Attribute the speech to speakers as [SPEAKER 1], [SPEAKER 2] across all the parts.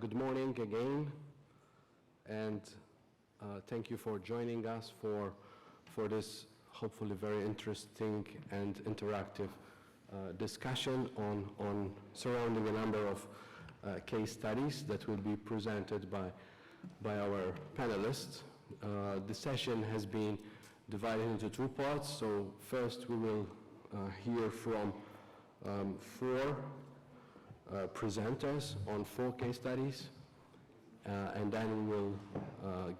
[SPEAKER 1] Good morning again, and thank you for joining us for this hopefully very interesting and interactive discussion on surrounding a number of case studies that will be presented by our panelists. The session has been divided into two parts. So first we will hear from four presenters on 4 case studies, and then we will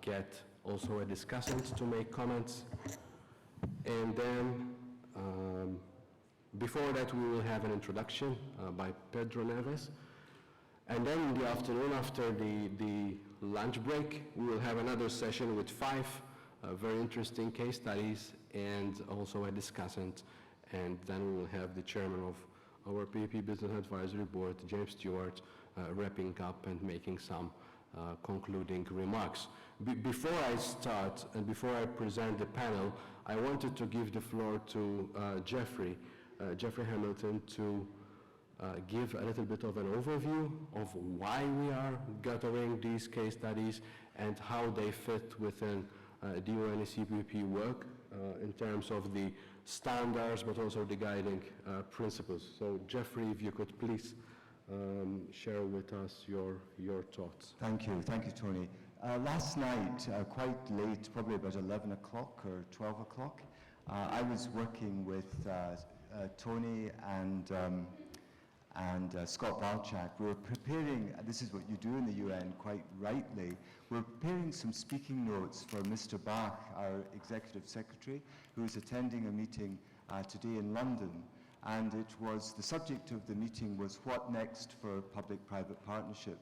[SPEAKER 1] get also a discussant to make comments, and then before that we will have an introduction by Pedro Neves, and then in the afternoon, after the lunch break, we will have another session with 5 very interesting case studies and also a discussant, and then we will have the chairman of our PPP Business Advisory Board, James Stewart, wrapping up and making some concluding remarks. Before I start and before I present the panel, I wanted to give the floor to Jeffrey Hamilton to give a little bit of an overview of why we are gathering these case studies and how they fit within the UNECE PPP work in terms of the standards, but also the guiding principles. So Jeffrey, if you could please share with us your thoughts.
[SPEAKER 2] Thank you, Tony. Last night, quite late, probably about 11 o'clock or 12 o'clock, I was working with Tony and Scott Balchak. We were preparing, this is what you do in the UN quite rightly, we're preparing some speaking notes for Mr. Bach, our Executive Secretary, who is attending a meeting today in London. And it was, the subject of the meeting was what next for public-private partnership.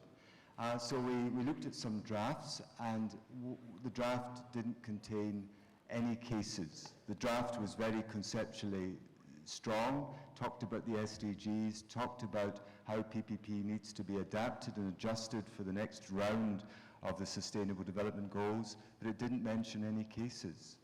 [SPEAKER 2] So we looked at some drafts, and the draft didn't contain any cases. The draft was very conceptually strong, talked about the SDGs, talked about how PPP needs to be adapted and adjusted for the next round of the Sustainable Development Goals, but it didn't mention any cases.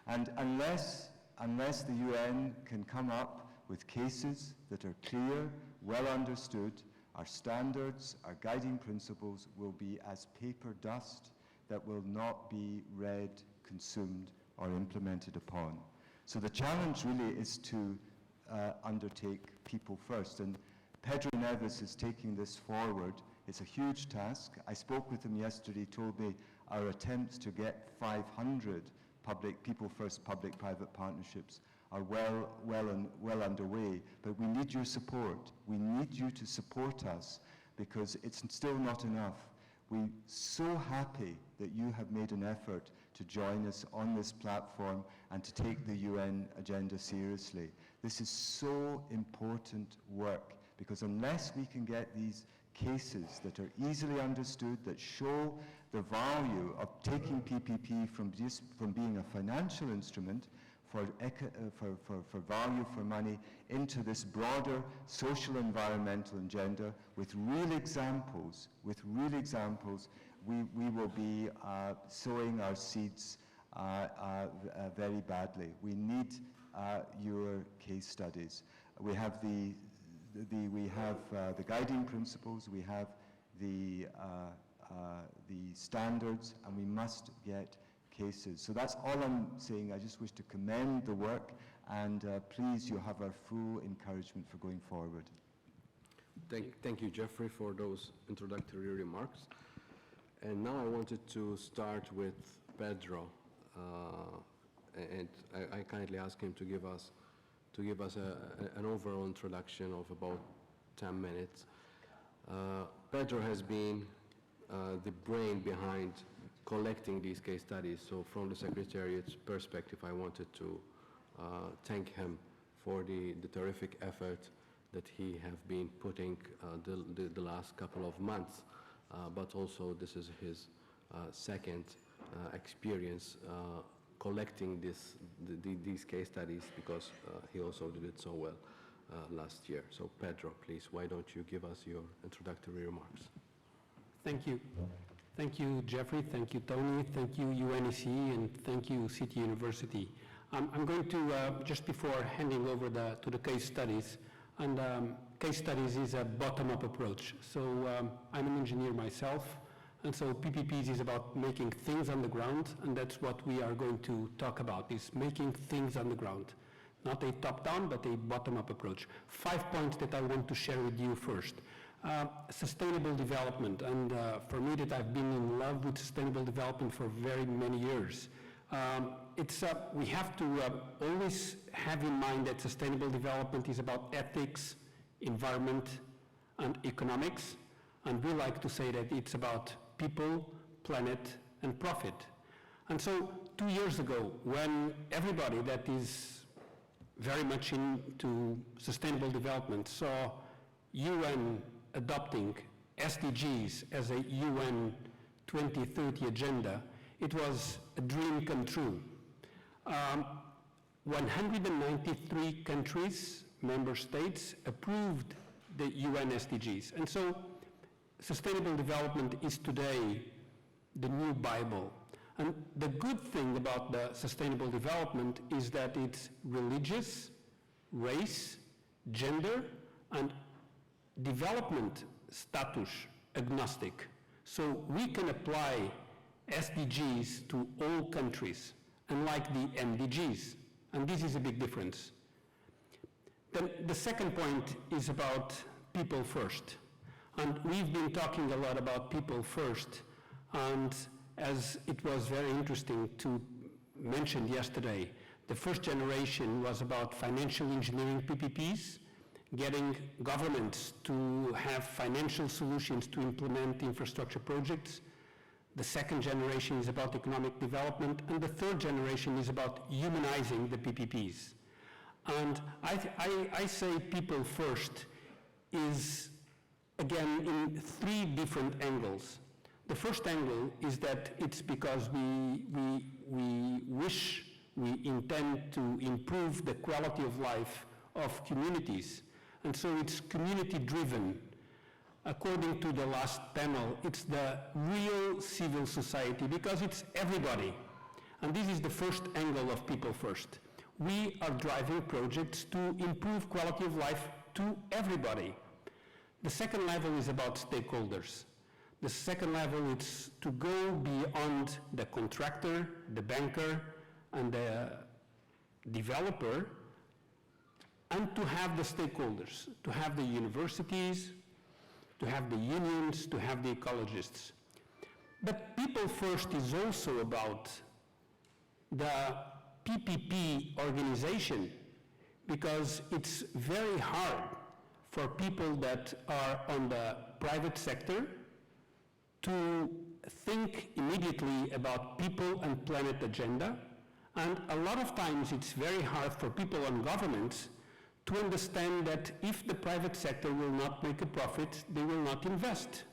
[SPEAKER 2] And unless the UN can come up with cases that are clear, well understood, our standards, our guiding principles will be as paper dust that will not be read, consumed, or implemented upon. So the challenge really is to undertake people first. And Pedro Neves is taking this forward. It's a huge task. I spoke with him yesterday, he told me our attempts to get 500 people first public-private partnerships are well underway, but we need your support. We need you to support us because it's still not enough. We're so happy that you have made an effort to join us on this platform and to take the UN agenda seriously. This is so important work because unless we can get these cases that are easily understood, that show the value of taking PPP from being a financial instrument for value for money into this broader social environmental agenda with real examples, we will be sowing our seeds very badly. We need your case studies. We have the guiding principles, we have the standards, and we must get cases. So that's all I'm saying. I just wish to commend the work, and please, you have our full encouragement for going forward.
[SPEAKER 1] Thank you, Jeffrey, for those introductory remarks. And now I wanted to start with Pedro, and I kindly ask him to give us an overall introduction of about 10 minutes. Pedro has been the brain behind collecting these case studies, so from the Secretariat's perspective, I wanted to thank him for the terrific effort that he have been putting the last couple of months, but also this is his second experience collecting these case studies because he also did it so well last year. So Pedro, please, why don't you give us your introductory remarks?
[SPEAKER 3] Thank you. Thank you, Jeffrey. Thank you, Tony. Thank you, UNECE, and thank you, City University. I'm going to, just before handing over to the case studies, and case studies is a bottom-up approach. So I'm an engineer myself, and so PPPs is about making things on the ground, and that's what we are going to talk about, is making things on the ground. Not a top-down, but a bottom-up approach. 5 points that I want to share with you first. Sustainable development, and for me that I've been in love with sustainable development for very many years. We have to always have in mind that sustainable development is about ethics, environment, and economics, and we like to say that it's about people, planet, and profit. And so 2 years ago, when everybody that is very much into sustainable development saw UN adopting SDGs as a UN 2030 agenda, it was a dream come true. 193 countries, member states, approved the UN SDGs. And so sustainable development is today the new Bible. And the good thing about the sustainable development is that it's religious, race, gender, and development status agnostic. So we can apply SDGs to all countries, unlike the MDGs, and this is a big difference. Then the second point is about people first. And we've been talking a lot about people first, and as it was very interesting to mention yesterday, the first generation was about financial engineering PPPs, getting governments to have financial solutions to implement infrastructure projects. The second generation is about economic development, and the third generation is about humanizing the PPPs. And I say people first is, again, in 3 different angles. The first angle is that it's because we intend to improve the quality of life of communities. And so it's community-driven. According to the last panel, it's the real civil society because it's everybody. And this is the first angle of people first. We are driving projects to improve quality of life to everybody. The second level is about stakeholders. The second level is to go beyond the contractor, the banker, and the developer, and to have the stakeholders, to have the universities, to have the unions, to have the ecologists. But people first is also about the PPP organization, because it's very hard for people that are on the private sector to think immediately about people and planet agenda, and a lot of times it's very hard for people on governments to understand that if the private sector will not make a profit, they will not invest.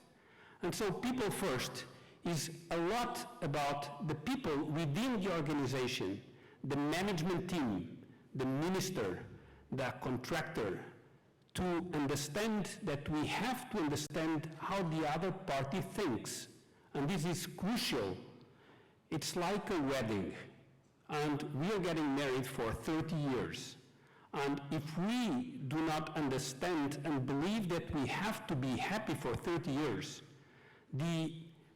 [SPEAKER 3] And so people first is a lot about the people within the organization, the management team, the minister, the contractor, to understand that we have to understand how the other party thinks. And this is crucial. It's like a wedding, and we are getting married for 30 years. And if we do not understand and believe that we have to be happy for 30 years, the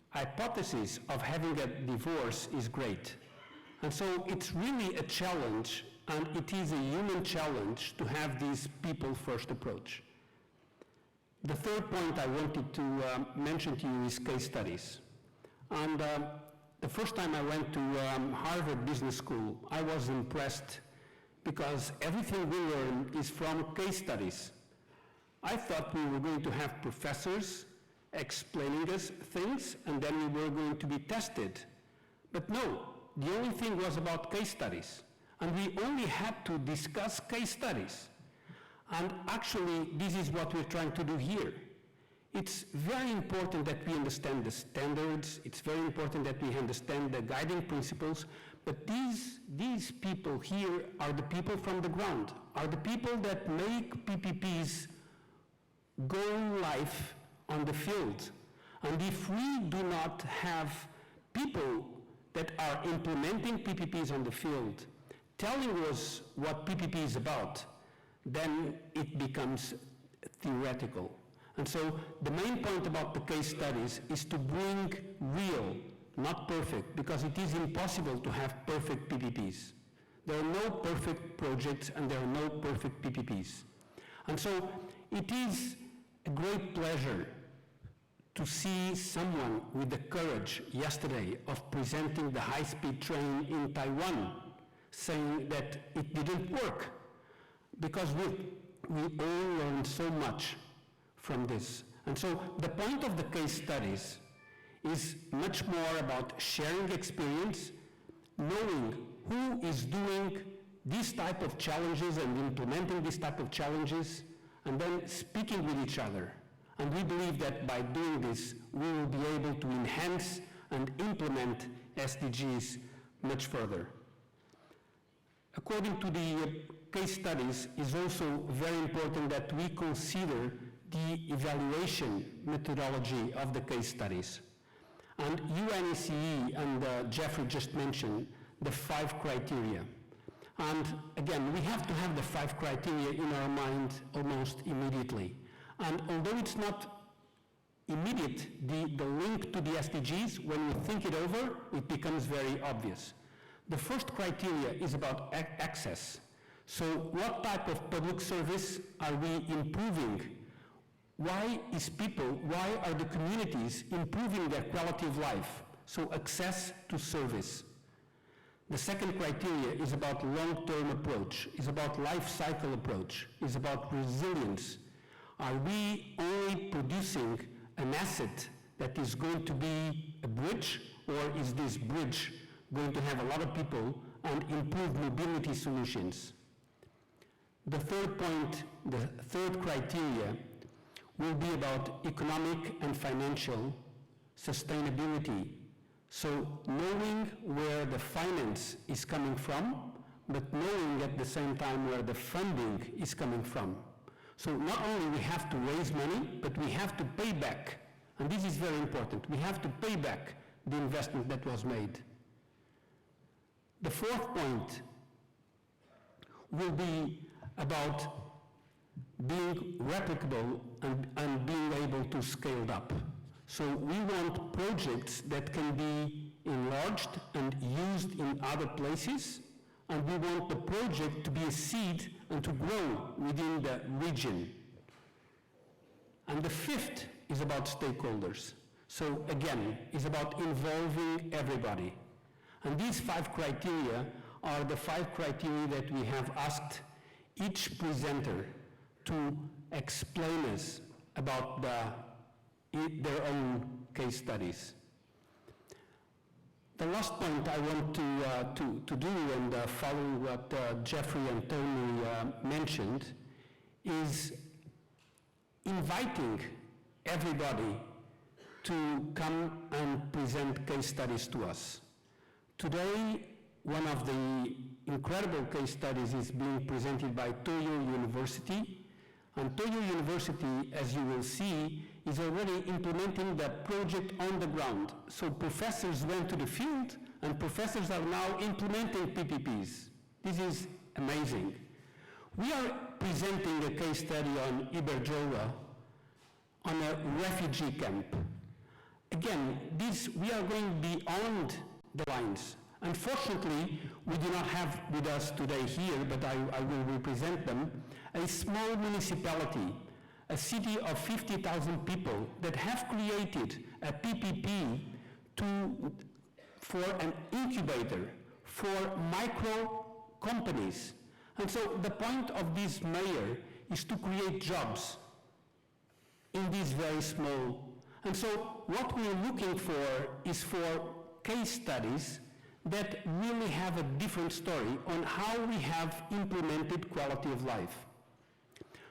[SPEAKER 3] hypothesis of having a divorce is great. And so it's really a challenge, and it is a human challenge to have this people-first approach. The third point I wanted to mention to you is case studies. And the first time I went to Harvard Business School, I was impressed because everything we learn is from case studies. I thought we were going to have professors explaining us things, and then we were going to be tested. But no, the only thing was about case studies. And we only had to discuss case studies. And actually, this is what we're trying to do here. It's very important that we understand the standards, it's very important that we understand the guiding principles, but these people here are the people from the ground, are the people that make PPPs go live on the field. And if we do not have people that are implementing PPPs on the field, telling us what PPP is about, then it becomes theoretical. And so the main point about the case studies is to bring real, not perfect, because it is impossible to have perfect PPPs. There are no perfect projects and there are no perfect PPPs. And so it is a great pleasure to see someone with the courage yesterday of presenting the high-speed train in Taiwan, saying that it didn't work, because we all learned so much from this. And so the point of the case studies is much more about sharing experience, knowing who is doing these type of challenges and implementing these type of challenges, and then speaking with each other. And we believe that by doing this, we will be able to enhance and implement SDGs much further. According to the case studies, it's also very important that we consider the evaluation methodology of the case studies. And UNECE and Jeffrey just mentioned the 5 criteria. And again, we have to have the 5 criteria in our mind almost immediately. And although it's not immediate, the link to the SDGs, when we think it over, it becomes very obvious. The first criteria is about access. So what type of public service are we improving? Why are the communities improving their quality of life? So access to service. The second criteria is about long-term approach, is about life cycle approach, is about resilience. Are we only producing an asset that is going to be a bridge, or is this bridge going to have a lot of people and improve mobility solutions? The third point, the third criteria, will be about economic and financial sustainability. So knowing where the finance is coming from, but knowing at the same time where the funding is coming from. So not only we have to raise money, but we have to pay back. And this is very important. We have to pay back the investment that was made. The fourth point will be about being replicable and being able to scale up. So we want projects that can be enlarged and used in other places, and we want the project to be a seed and to grow within the region. And the fifth is about stakeholders. So again, it's about involving everybody. And these 5 criteria are the 5 criteria that we have asked each presenter to explain us about their own case studies. The last point I want to do, and following what Jeffrey and Tony mentioned, is inviting everybody to come and present case studies to us. Today, one of the incredible case studies is being presented by Toyo University. And Toyo University, as you will see, is already implementing the project on the ground. So professors went to the field, and professors are now implementing PPPs. This is amazing. We are presenting a case study on Iberdrola on a refugee camp. Again, we are going beyond the lines. Unfortunately, we do not have with us today here, but I will represent them, a small municipality, a city of 50,000 people that have created a PPP for an incubator for micro companies. And so the point of this mayor is to create jobs in these very small. And so what we're looking for is for case studies that really have a different story on how we have implemented quality of life.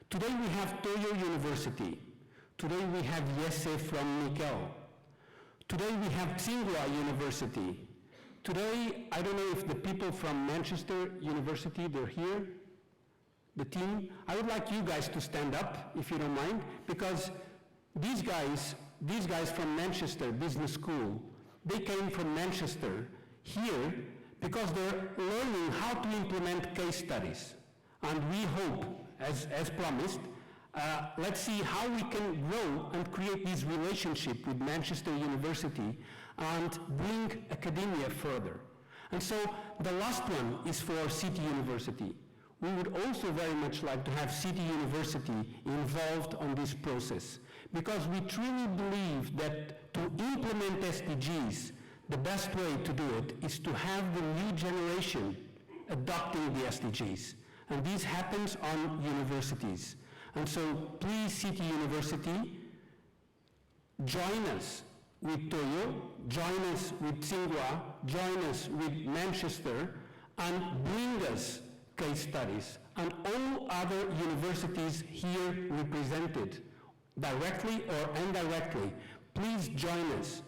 [SPEAKER 3] Today we have Toyo University. Today we have Jesse from Nickel. Today we have Tsinghua University. Today, I don't know if the people from Manchester University, they're here, the team. I would like you guys to stand up, if you don't mind, because these guys from Manchester Business School, they came from Manchester here because they're learning how to implement case studies. And we hope, as promised, Let's see how we can grow and create this relationship with Manchester University and bring academia further. And so the last one is for City University. We would also very much like to have City University involved on this process, because we truly believe that to implement SDGs, the best way to do it is to have the new generation adopting the SDGs. And this happens on universities. And so please, City University, join us with Toyo, join us with Tsinghua, join us with Manchester, and bring us case studies, and all other universities here represented, directly or indirectly. Please join us.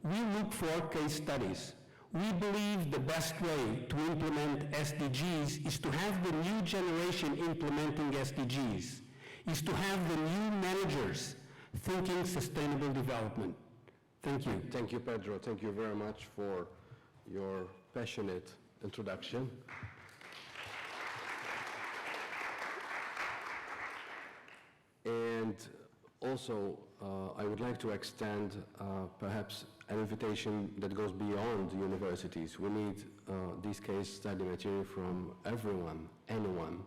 [SPEAKER 3] We look for case studies. We believe the best way to implement SDGs is to have the new generation implementing SDGs, is to have the new managers thinking sustainable development. Thank you.
[SPEAKER 1] Thank you, Pedro. Thank you very much for your passionate introduction. And also, I would like to extend perhaps an invitation that goes beyond universities. We need this case study material from everyone, anyone.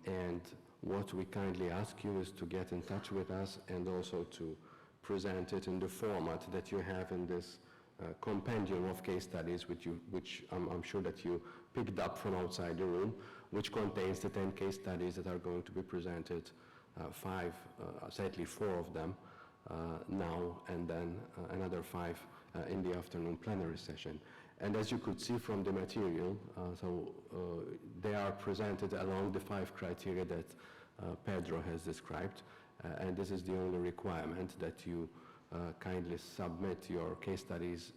[SPEAKER 1] And what we kindly ask you is to get in touch with us and also to present it in the format that you have in this compendium of case studies, which I'm sure that you picked up from outside the room, which contains the 10 case studies that are going to be presented, sadly 4 of them now, and then another 5 in the afternoon plenary session. And as you could see from the material, they are presented along the 5 criteria that Pedro has described, and this is the only requirement, that you kindly submit your case studies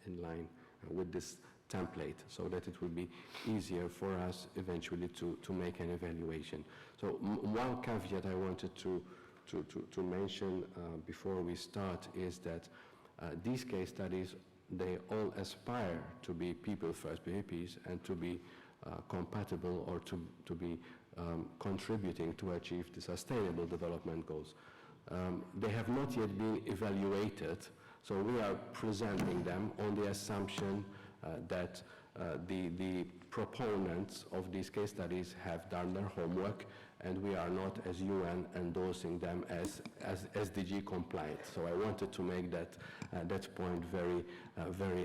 [SPEAKER 1] in line with this template, so that it will be easier for us eventually to make an evaluation. So one caveat I wanted to mention before we start is that these case studies, they all aspire to be people first PPPs and to be compatible or to be contributing to achieve the sustainable development goals. They have not yet been evaluated, so we are presenting them on the assumption that the proponents of these case studies have done their homework, and we are not, as UN, endorsing them as SDG compliant. So I wanted to make that point very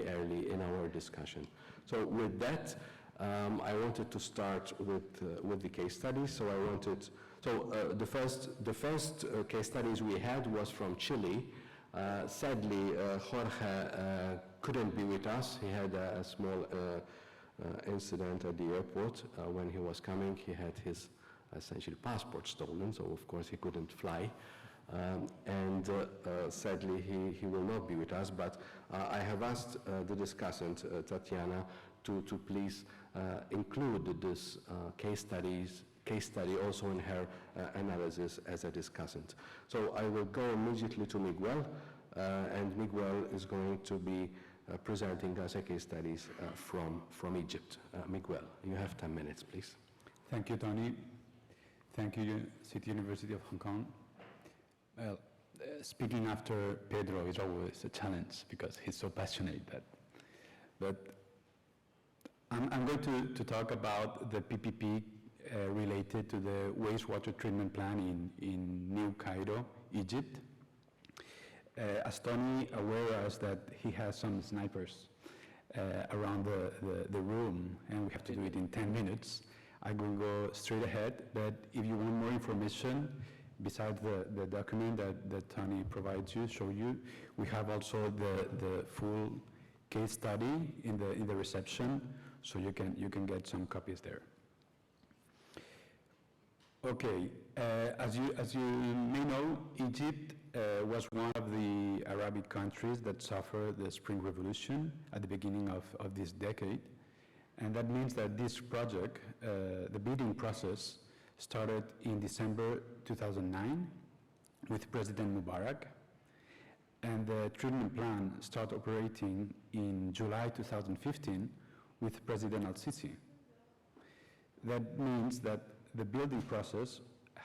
[SPEAKER 1] early in our discussion. So with that, I wanted to start with the case studies. So the first case studies we had was from Chile. Sadly, Jorge couldn't be with us. He had a small incident at the airport when he was coming. He had his essentially passport stolen, so of course he couldn't fly. And sadly, he will not be with us, but I have asked the discussant, Tatiana, to please include this case study also in her analysis as a discussant. So I will go immediately to Miguel, and Miguel is going to be presenting us a case studies from Egypt. Miguel, you have 10 minutes, please.
[SPEAKER 4] Thank you, Tony. Thank you, City University of Hong Kong. Well, speaking after Pedro is always a challenge because he's so passionate. But I'm going to talk about the PPP related to the wastewater treatment plant in New Cairo, Egypt. As Tony aware us that he has some snipers around the room, and we have to do it in 10 minutes. I will go straight ahead, but if you want more information, besides the document that Tony provides you, show you, we have also the full case study in the reception, so you can get some copies there. Okay, as you may know, Egypt was one of the Arabic countries that suffered the Spring Revolution at the beginning of this decade. And that means that this project, the bidding process, started in December 2009 with President Mubarak, and the treatment plant started operating in July 2015 with President Al-Sisi. That means that the building process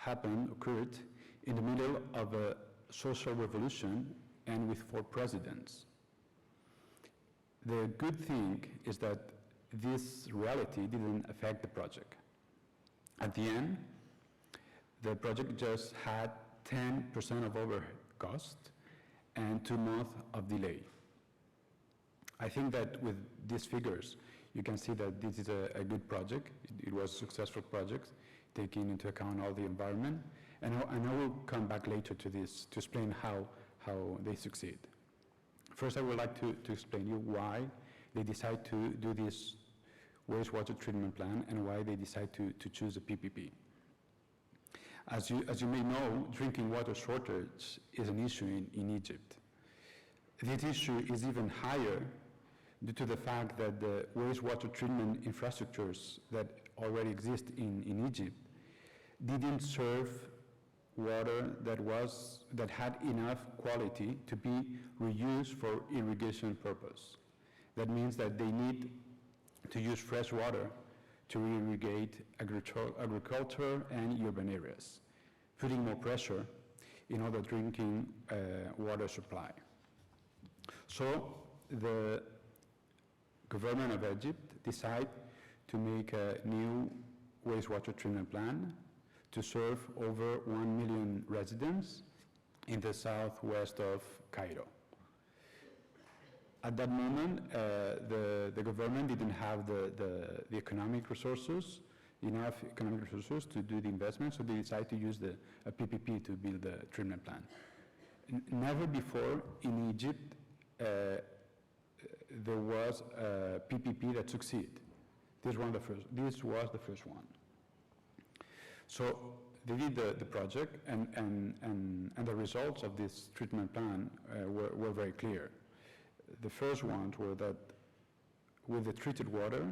[SPEAKER 4] occurred in the middle of a social revolution and with 4 presidents. The good thing is that this reality didn't affect the project. At the end, the project just had 10% of overhead cost and 2 months of delay. I think that with these figures, you can see that this is a good project. It was a successful project, taking into account all the environment. And I will come back later to this to explain how they succeed. First, I would like to explain you why they decide to do this wastewater treatment plan and why they decide to choose a PPP. As you may know, drinking water shortage is an issue in Egypt. This issue is even higher due to the fact that the wastewater treatment infrastructures that already exist in Egypt didn't serve water that had enough quality to be reused for irrigation purpose. That means that they need to use fresh water to irrigate agriculture and urban areas, putting more pressure in other drinking water supply. So the government of Egypt decided to make a new wastewater treatment plant to serve over 1 million residents in the southwest of Cairo. At that moment, the government didn't have the economic resources, enough economic resources to do the investment, so they decided to use a PPP to build the treatment plant. Never before in Egypt there was a PPP that succeeded. This was the first one. So they did the project, and the results of this treatment plan were very clear. The first ones were that with the treated water,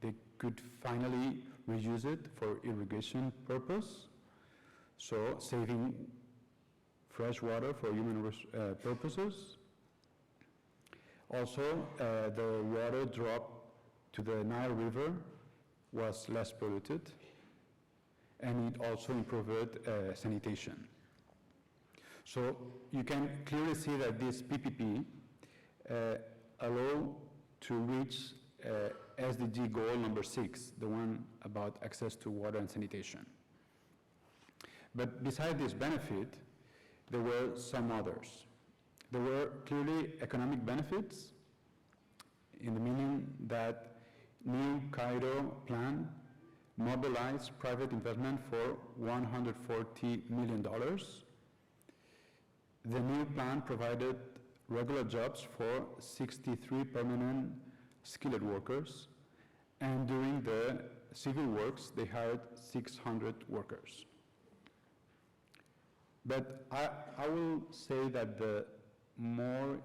[SPEAKER 4] they could finally reuse it for irrigation purpose, so saving fresh water for human purposes. Also, the water drop to the Nile River was less polluted, and it also improved sanitation. So you can clearly see that this PPP allow to reach SDG goal number 6, the one about access to water and sanitation. But beside this benefit, there were some others. There were clearly economic benefits, in the meaning that new Cairo plan mobilized private investment for $140 million. The new plan provided regular jobs for 63 permanent skilled workers, and during the civil works, they hired 600 workers. But I will say that the more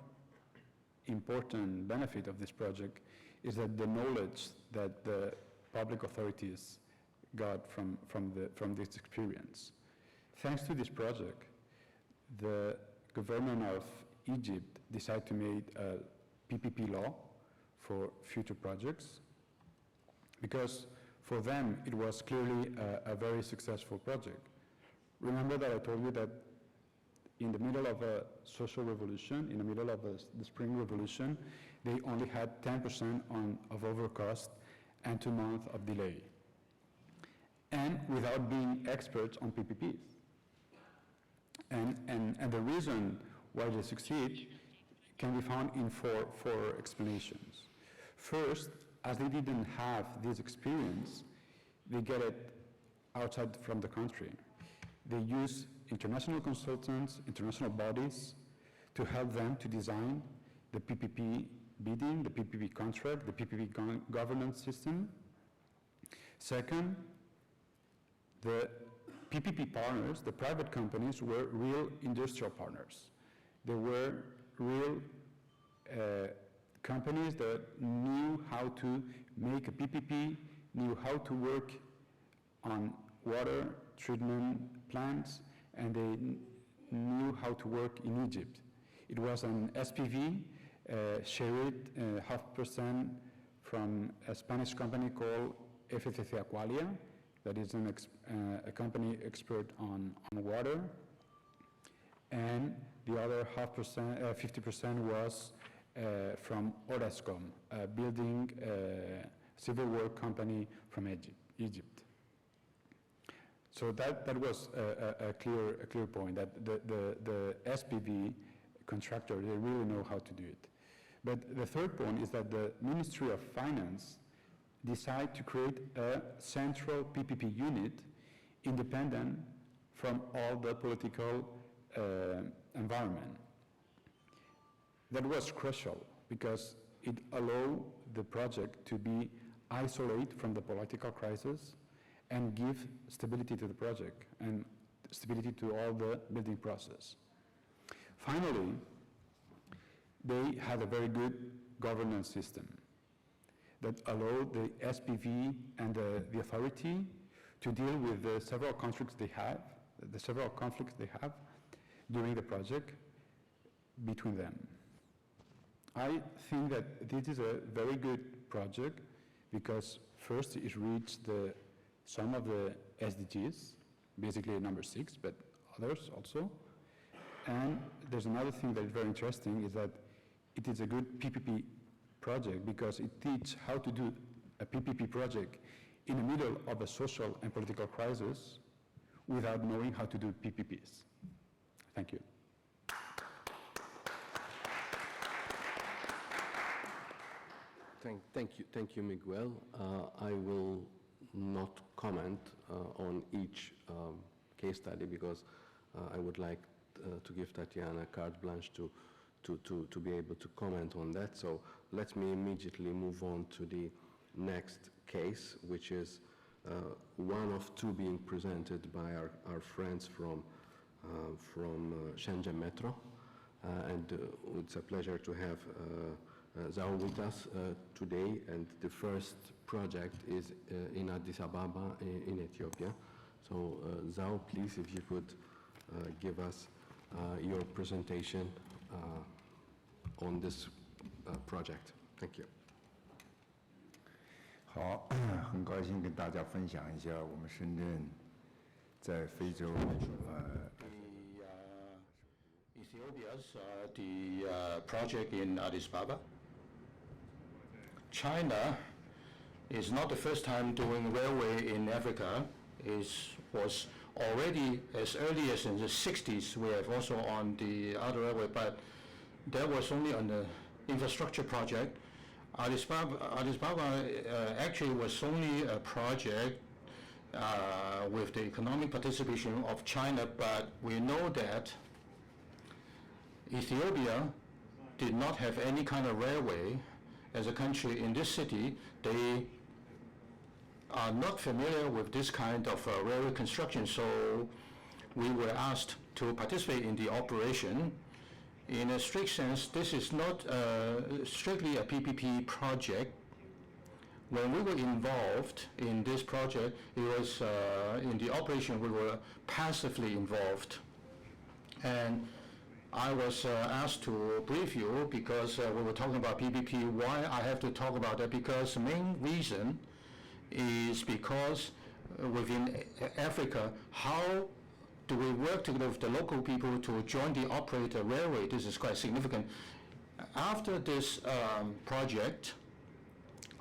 [SPEAKER 4] important benefit of this project is that the knowledge that the public authorities got from this experience. Thanks to this project, the government of Egypt decided to make a PPP law for future projects, because for them it was clearly a very successful project. Remember that I told you that in the middle of a social revolution, in the middle of the Spring Revolution, they only had 10% of overcost and 2 months of delay, and without being experts on PPPs. And the reason why they succeed can be found in four explanations. First, as they didn't have this experience, they get it outside from the country. They use international consultants, international bodies, to help them to design the PPP bidding, the PPP contract, the PPP governance system. Second, the PPP partners, the private companies, were real industrial partners. They were real companies that knew how to make a PPP, knew how to work on water treatment plants, and they knew how to work in Egypt. It was an SPV, shared 0.5% from a Spanish company called FCC Aqualia, that is a company expert on water, and the other 50% was from Orascom, a building civil work company from Egypt. So that was a clear point, that the SPV contractor, they really know how to do it. But the third point is that the Ministry of Finance decided to create a central PPP unit independent from all the political environment. That was crucial because it allowed the project to be isolated from the political crisis and give stability to the project and stability to all the building process. Finally, they had a very good governance system that allowed the SPV and the authority to deal with the several conflicts they have during the project between them. I think that this is a very good project because first it reached some of the SDGs, basically number 6, but others also. And there's another thing that is very interesting is that it is a good PPP project because it teaches how to do a PPP project in the middle of a social and political crisis without knowing how to do PPPs. Thank you.
[SPEAKER 1] Thank you, Miguel. I will not comment on each case study because I would like to give Tatiana carte blanche to be able to comment on that. So let me immediately move on to the next case, which is one of two being presented by our friends from Shenzhen Metro. And it's a pleasure to have Zhao with us today, and the first project is in Addis Ababa in Ethiopia. So Zhao, please, if you could give us your presentation on this project. Thank you.
[SPEAKER 5] 好，很高兴跟大家分享一下我们深圳在非洲
[SPEAKER 6] Ethiopia's the project in Addis Ababa. China is not the first time doing railway in Africa. It was already as early as in the 60s. We have also on the other railway, but that was only on the infrastructure project. Addis Ababa actually was only a project with the economic participation of China, but we know that Ethiopia did not have any kind of railway as a country in this city. They are not familiar with this kind of railway construction, so we were asked to participate in the operation. In a strict sense, this is not strictly a PPP project. When we were involved in this project, it was in the operation we were passively involved. And I was asked to brief you because we were talking about PPP. Why I have to talk about that? Because the main reason is because within Africa, how do we work together with the local people to jointly operate a railway? This is quite significant. After this project,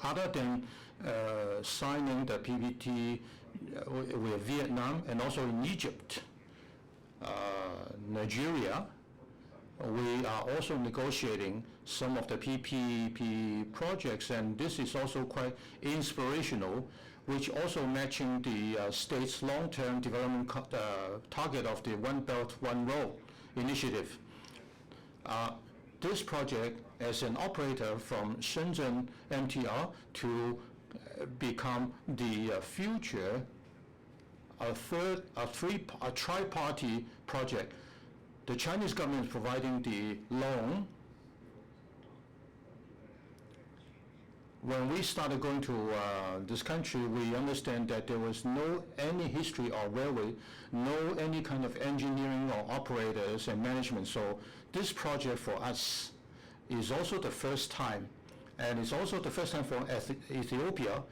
[SPEAKER 6] other than signing the PPP with Vietnam and also in Egypt, Nigeria, we are also negotiating some of the PPP projects, and this is also quite inspirational, which also matching the state's long-term development target of the One Belt, One Road initiative. This project, as an operator from Shenzhen MTR to become the future, a tri-party project. The Chinese government is providing the loan. When we started going to this country, we understand that there was any history of railway, any kind of engineering or operators and management. So this project for us is also the first time, and it's also the first time for Ethiopia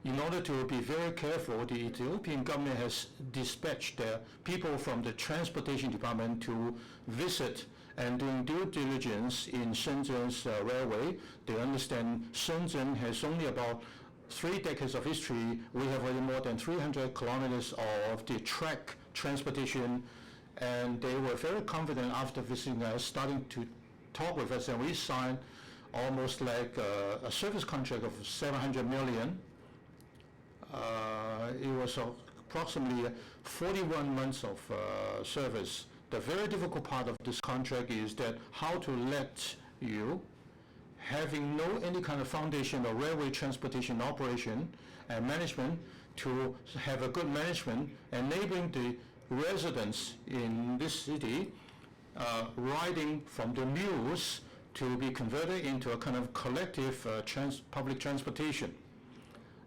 [SPEAKER 6] in order to be very careful, the Ethiopian government has dispatched their people from the transportation department to visit and doing due diligence in Shenzhen's railway. They understand Shenzhen has only about 3 decades of history. We have already more than 300 kilometers of the track transportation, and they were very confident after visiting us, starting to talk with us, and we signed almost like a service contract of 700 million. It was approximately 41 months of service. The very difficult part of this contract is that how to let you, having no any kind of foundation or railway transportation operation and management, to have a good management, enabling the residents in this city riding from the mules to be converted into a kind of collective public transportation.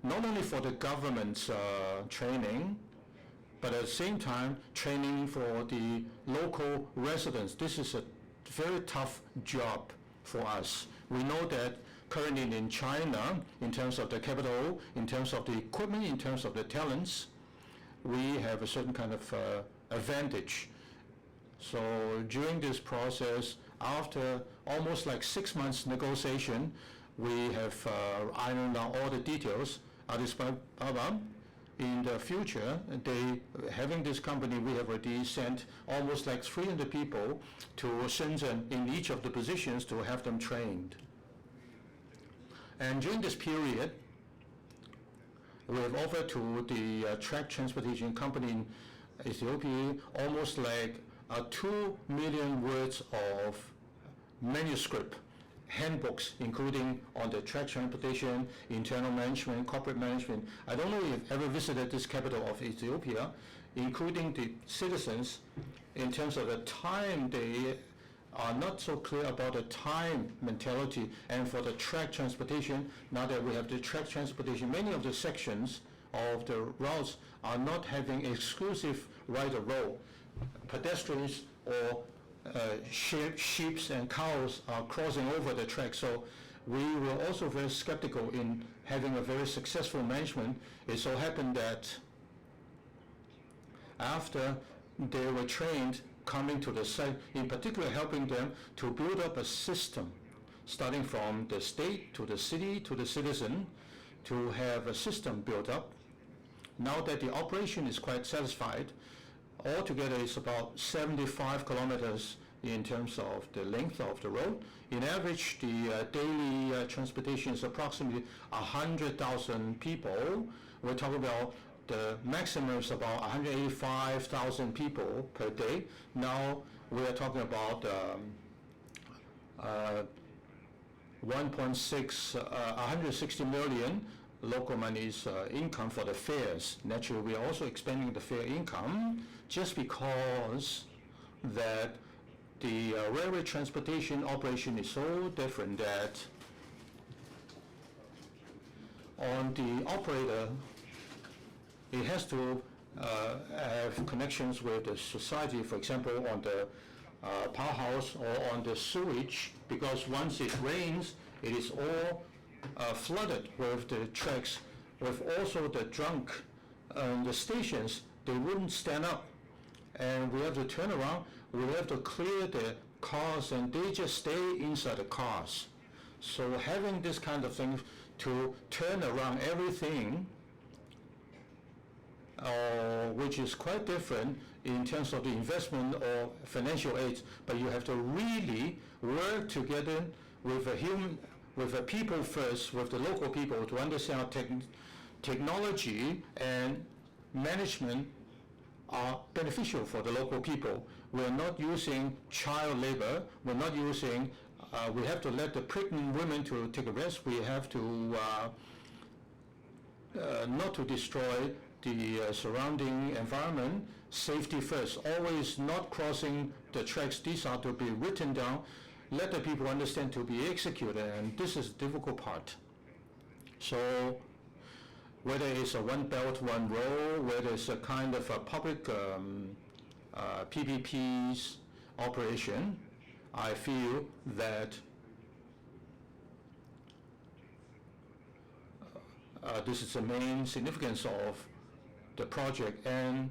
[SPEAKER 6] Not only for the government's training, but at the same time, training for the local residents. This is a very tough job for us. We know that currently in China, in terms of the capital, in terms of the equipment, in terms of the talents, we have a certain kind of advantage. So during this process, after almost like 6 months negotiation, we have ironed out all the details. Addis Ababa, in the future, having this company, we have already sent almost like 300 people to Shenzhen in each of the positions to have them trained. And during this period, we have offered to the track transportation company in Ethiopia almost like 2 million words of manuscript handbooks, including on the track transportation, internal management, corporate management. I don't know if you've ever visited this capital of Ethiopia, including the citizens, in terms of the time, they are not so clear about the time mentality. And for the track transportation, now that we have the track transportation, many of the sections of the routes are not having exclusive right of road. Pedestrians or sheep and cows are crossing over the track. So we were also very skeptical in having a very successful management. It so happened that after they were trained, coming to the site, in particular helping them to build up a system, starting from the state to the city to the citizen, to have a system built up. Now that the operation is quite satisfied, altogether it's about 75 kilometers in terms of the length of the road. In average, the daily transportation is approximately 100,000 people. We're talking about the maximum is about 185,000 people per day. Now we are talking about 160 million local money's income for the fares. Naturally, we are also expanding the fare income just because that the railway transportation operation is so different that on the operator, it has to have connections with the society, for example, on the powerhouse or on the sewage, because once it rains, it is all flooded with the tracks, with also the drunk the stations. They wouldn't stand up, and we have to turn around. We have to clear the cars, and they just stay inside the cars. So having this kind of thing to turn around everything, which is quite different in terms of the investment or financial aid, but you have to really work together with a people first, with the local people, to understand how technology and management are beneficial for the local people. We're not using child labor. We're not using, we have to let the pregnant women to take a rest. We have to not to destroy the surrounding environment. Safety first, always not crossing the tracks. These are to be written down, let the people understand, to be executed, and this is the difficult part. So whether it's a one belt, one road, whether it's a kind of a public PPP's operation, I feel that This is the main significance of the project, and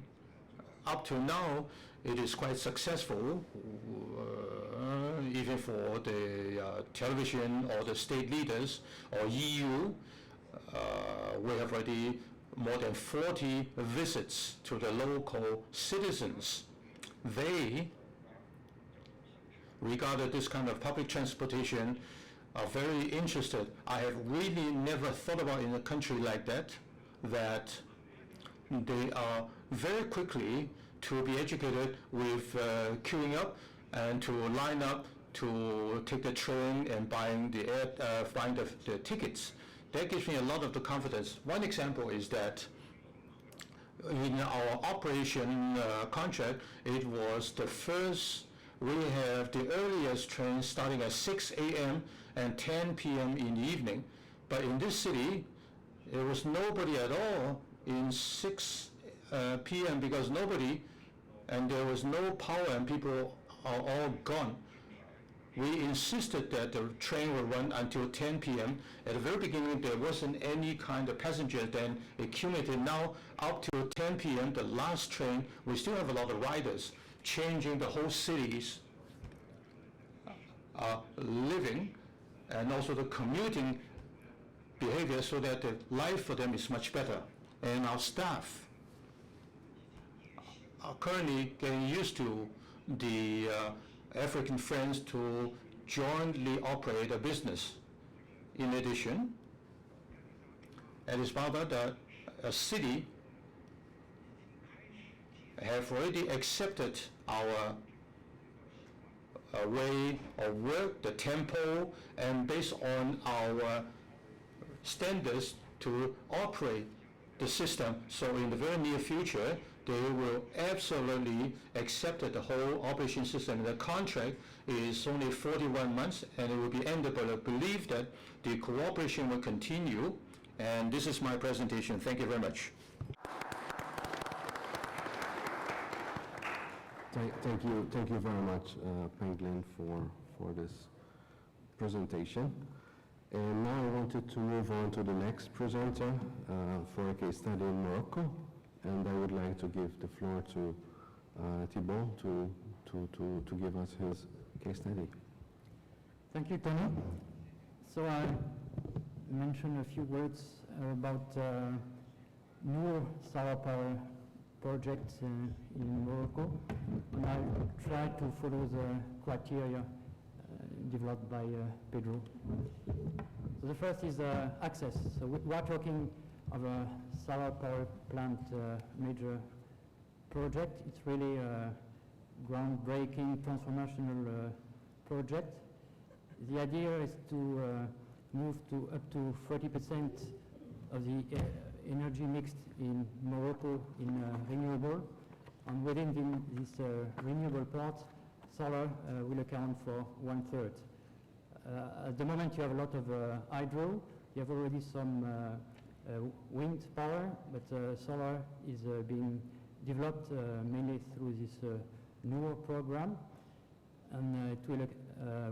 [SPEAKER 6] up to now, it is quite successful, even for the television or the state leaders or EU. We have already more than 40 visits to the local citizens. They regarded this kind of public transportation are very interested. I have really never thought about in a country like that they are very quickly to be educated with queuing up and to line up to take the train and buying the tickets. That gives me a lot of the confidence. One example is that in our operation contract, it was the first, we have the earliest train starting at 6 a.m. and 10 p.m. in the evening. But in this city, there was nobody at all in 6 p.m. because nobody, and there was no power and people are all gone. We insisted that the train will run until 10 p.m. At the very beginning, there wasn't any kind of passenger, then accumulated. Now, up to 10 p.m., the last train, we still have a lot of riders, changing the whole city's living and also the commuting behavior so that the life for them is much better. And our staff are currently getting used to the African friends to jointly operate a business. In addition, at Isbaba, a city have already accepted our way of work, the tempo, and based on our standards to operate the system. So in the very near future, they will absolutely accept the whole operation system. The contract is only 41 months and it will be ended, but I believe that the cooperation will continue. And this is my presentation. Thank you very much.
[SPEAKER 1] Thank you very much, Penguin, for this presentation. And now I wanted to move on to the next presenter for a case study in Morocco. And I would like to give the floor to Thibault to give us his case study.
[SPEAKER 7] Thank you, Tony. So I mentioned a few words about new solar power projects in Morocco, and I'll try to follow the criteria developed by Pedro. So the first is access. So we are talking of a solar power plant major project. It's really a groundbreaking, transformational project. The idea is to move to up to 40% of the energy mixed in Morocco in renewable, and within this renewable part, solar will account for 1/3. At the moment you have a lot of hydro, you have already some wind power, but solar is being developed mainly through this newer program, and it will,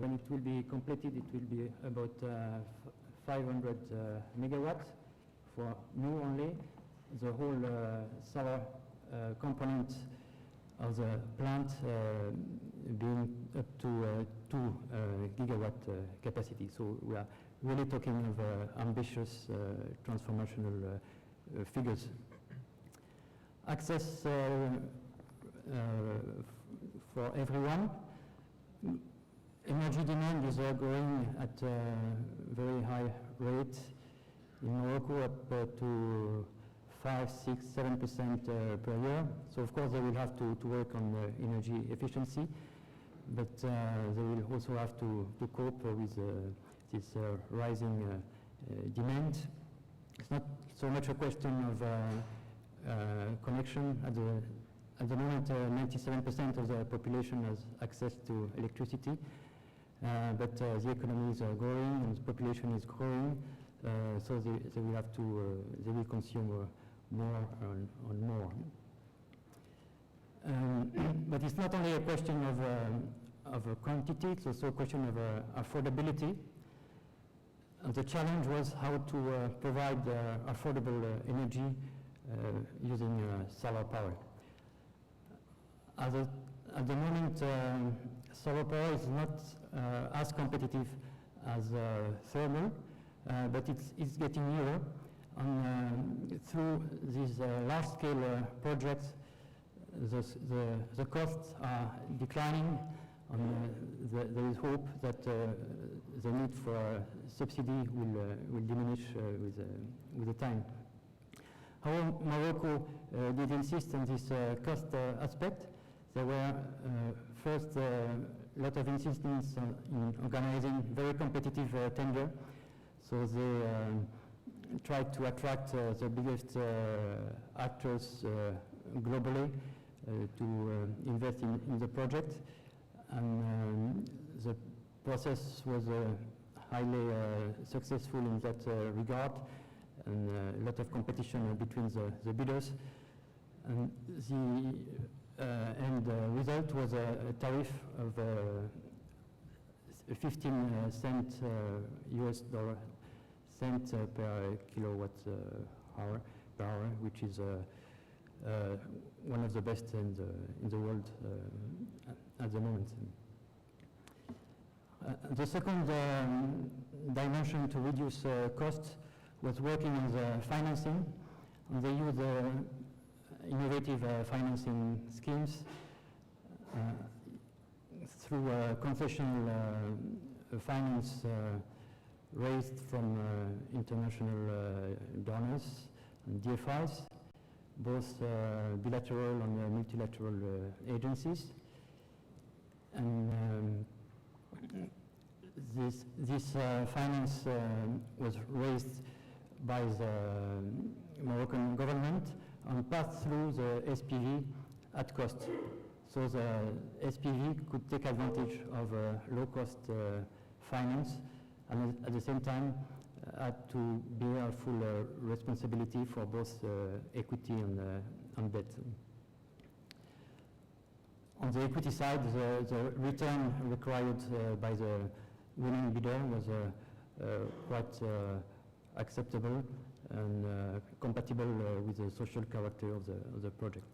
[SPEAKER 7] when it will be completed, it will be about 500 megawatts for new only. The whole solar component of the plant being up to 2 gigawatt capacity. So we are really talking of ambitious transformational figures. Access for everyone. Energy demand is growing at a very high rate in Morocco, up to 5, 6, 7% per year. So of course they will have to work on energy efficiency, but they will also have to cope with this rising demand. It's not so much a question of connection. At the moment, 97% of the population has access to electricity, but the economy is growing and the population is growing, so they will have to, they will consume more and more. But it's not only a question of quantity, it's also a question of affordability. And the challenge was how to provide affordable energy using solar power. At the moment, solar power is not as competitive as thermal, but it's getting nearer. And through these large-scale projects, the costs are declining, and there is hope that the need for subsidy will diminish with the time. However, Morocco did insist on this cost aspect. There were first a lot of insistence in organizing very competitive tender, so they tried to attract the biggest actors globally to invest in the project, and the process was highly successful in that regard, and a lot of competition between the bidders. And the end result was a tariff of 15 cent US dollar cent per kilowatt hour, which is one of the best in the world at the moment. The second dimension to reduce costs was working on the financing, and they use innovative financing schemes through concessional finance raised from international donors and DFIs, both bilateral and multilateral agencies. And this finance was raised by the Moroccan government and passed through the SPV at cost. So the SPV could take advantage of low-cost finance, and at the same time had to bear full responsibility for both equity and debt. On the equity side, the return required by the winning bidder was quite acceptable and compatible with the social character of the project.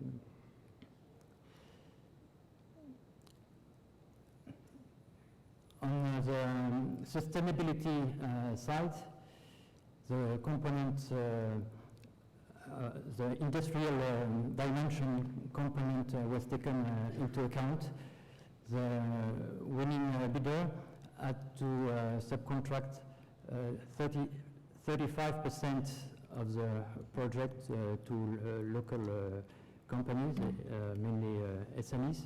[SPEAKER 7] On the sustainability side, the component, the industrial dimension component was taken into account. The winning bidder had to subcontract 35% of the project to local companies, mainly SMEs.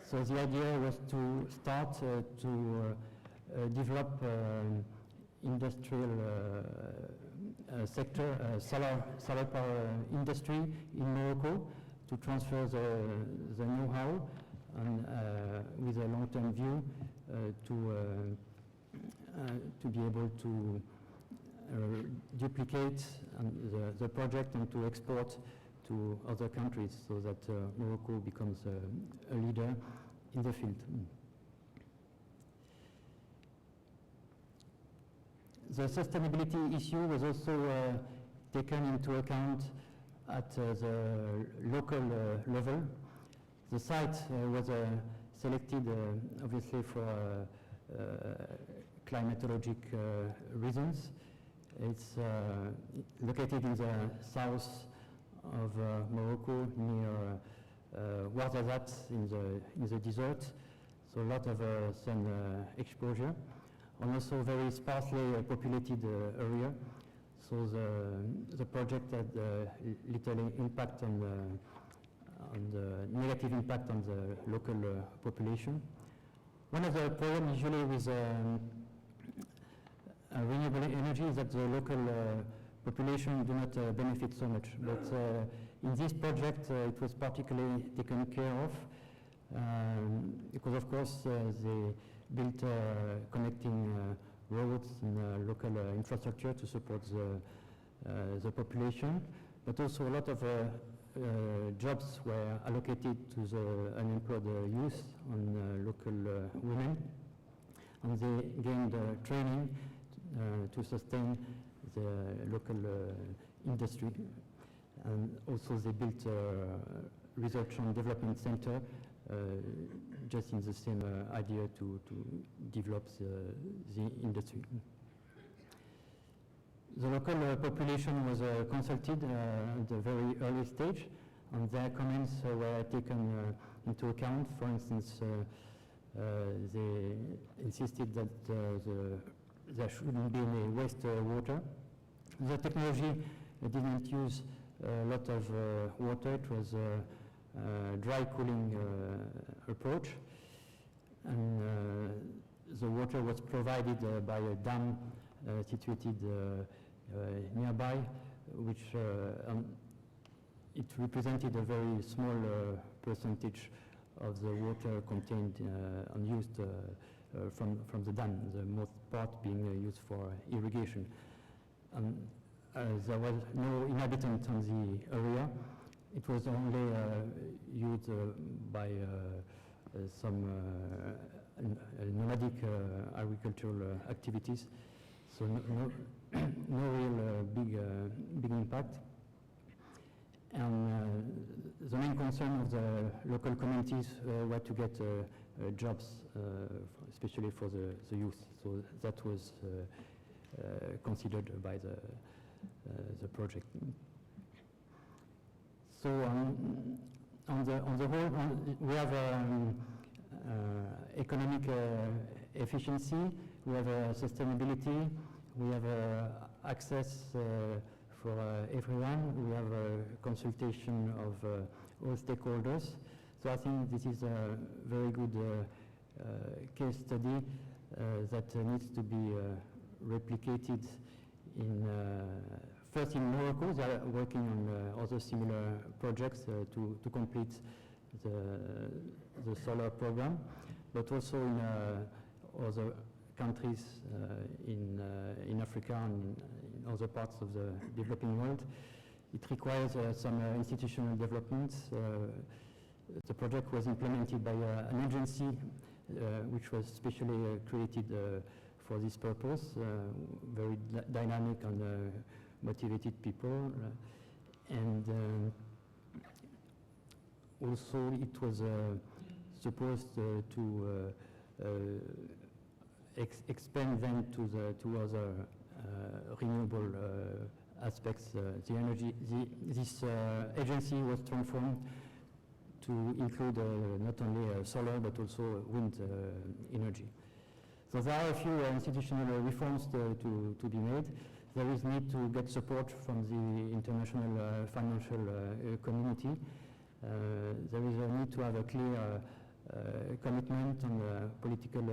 [SPEAKER 7] So the idea was to start to develop industrial sector, solar power industry in Morocco, to transfer the know-how and with a long-term view to be able to duplicate the project and to export to other countries, so that Morocco becomes a leader in the field. The sustainability issue was also taken into account at the local level. The site was selected obviously for climatologic reasons. It's located in the south of Morocco, near Ouarzazate in the desert, so a lot of sun exposure, and also very sparsely populated area. So the project had little impact on the negative impact on the local population. One of the problems usually with renewable energy is that the local population do not benefit so much. But in this project, it was particularly taken care of because, of course, they built connecting roads and local infrastructure to support the population, but also a lot of jobs were allocated to the unemployed youth and local women, and they gained training to sustain the local industry. And also they built a research and development center just in the same idea to develop the industry. The local population was consulted at a very early stage, and their comments were taken into account. For instance, they insisted that there shouldn't be any wastewater. The technology didn't use a lot of water. It was a dry cooling approach, and the water was provided by a dam situated nearby, which it represented a very small percentage of the water contained and used from the dam, the most part being used for irrigation. There was no inhabitant on the area. It was only used by some nomadic agricultural activities, so no real big impact. And the main concern of the local communities were to get jobs, especially for the youth. So that was considered by the project. So on the whole, we have economic efficiency, we have sustainability, we have access for everyone, we have a consultation of all stakeholders. So I think this is a very good case study that needs to be replicated in first in Morocco. They are working on other similar projects to complete the solar program, but also in other countries in Africa and in other parts of the developing world. It requires some institutional developments. The project was implemented by an agency which was specially created for this purpose, very dynamic and motivated people. And also it was supposed to expand then to other renewable aspects. The energy, this agency was transformed to include not only solar but also wind energy. So there are a few institutional reforms to be made. There is need to get support from the international financial community. There is a need to have a clear commitment and political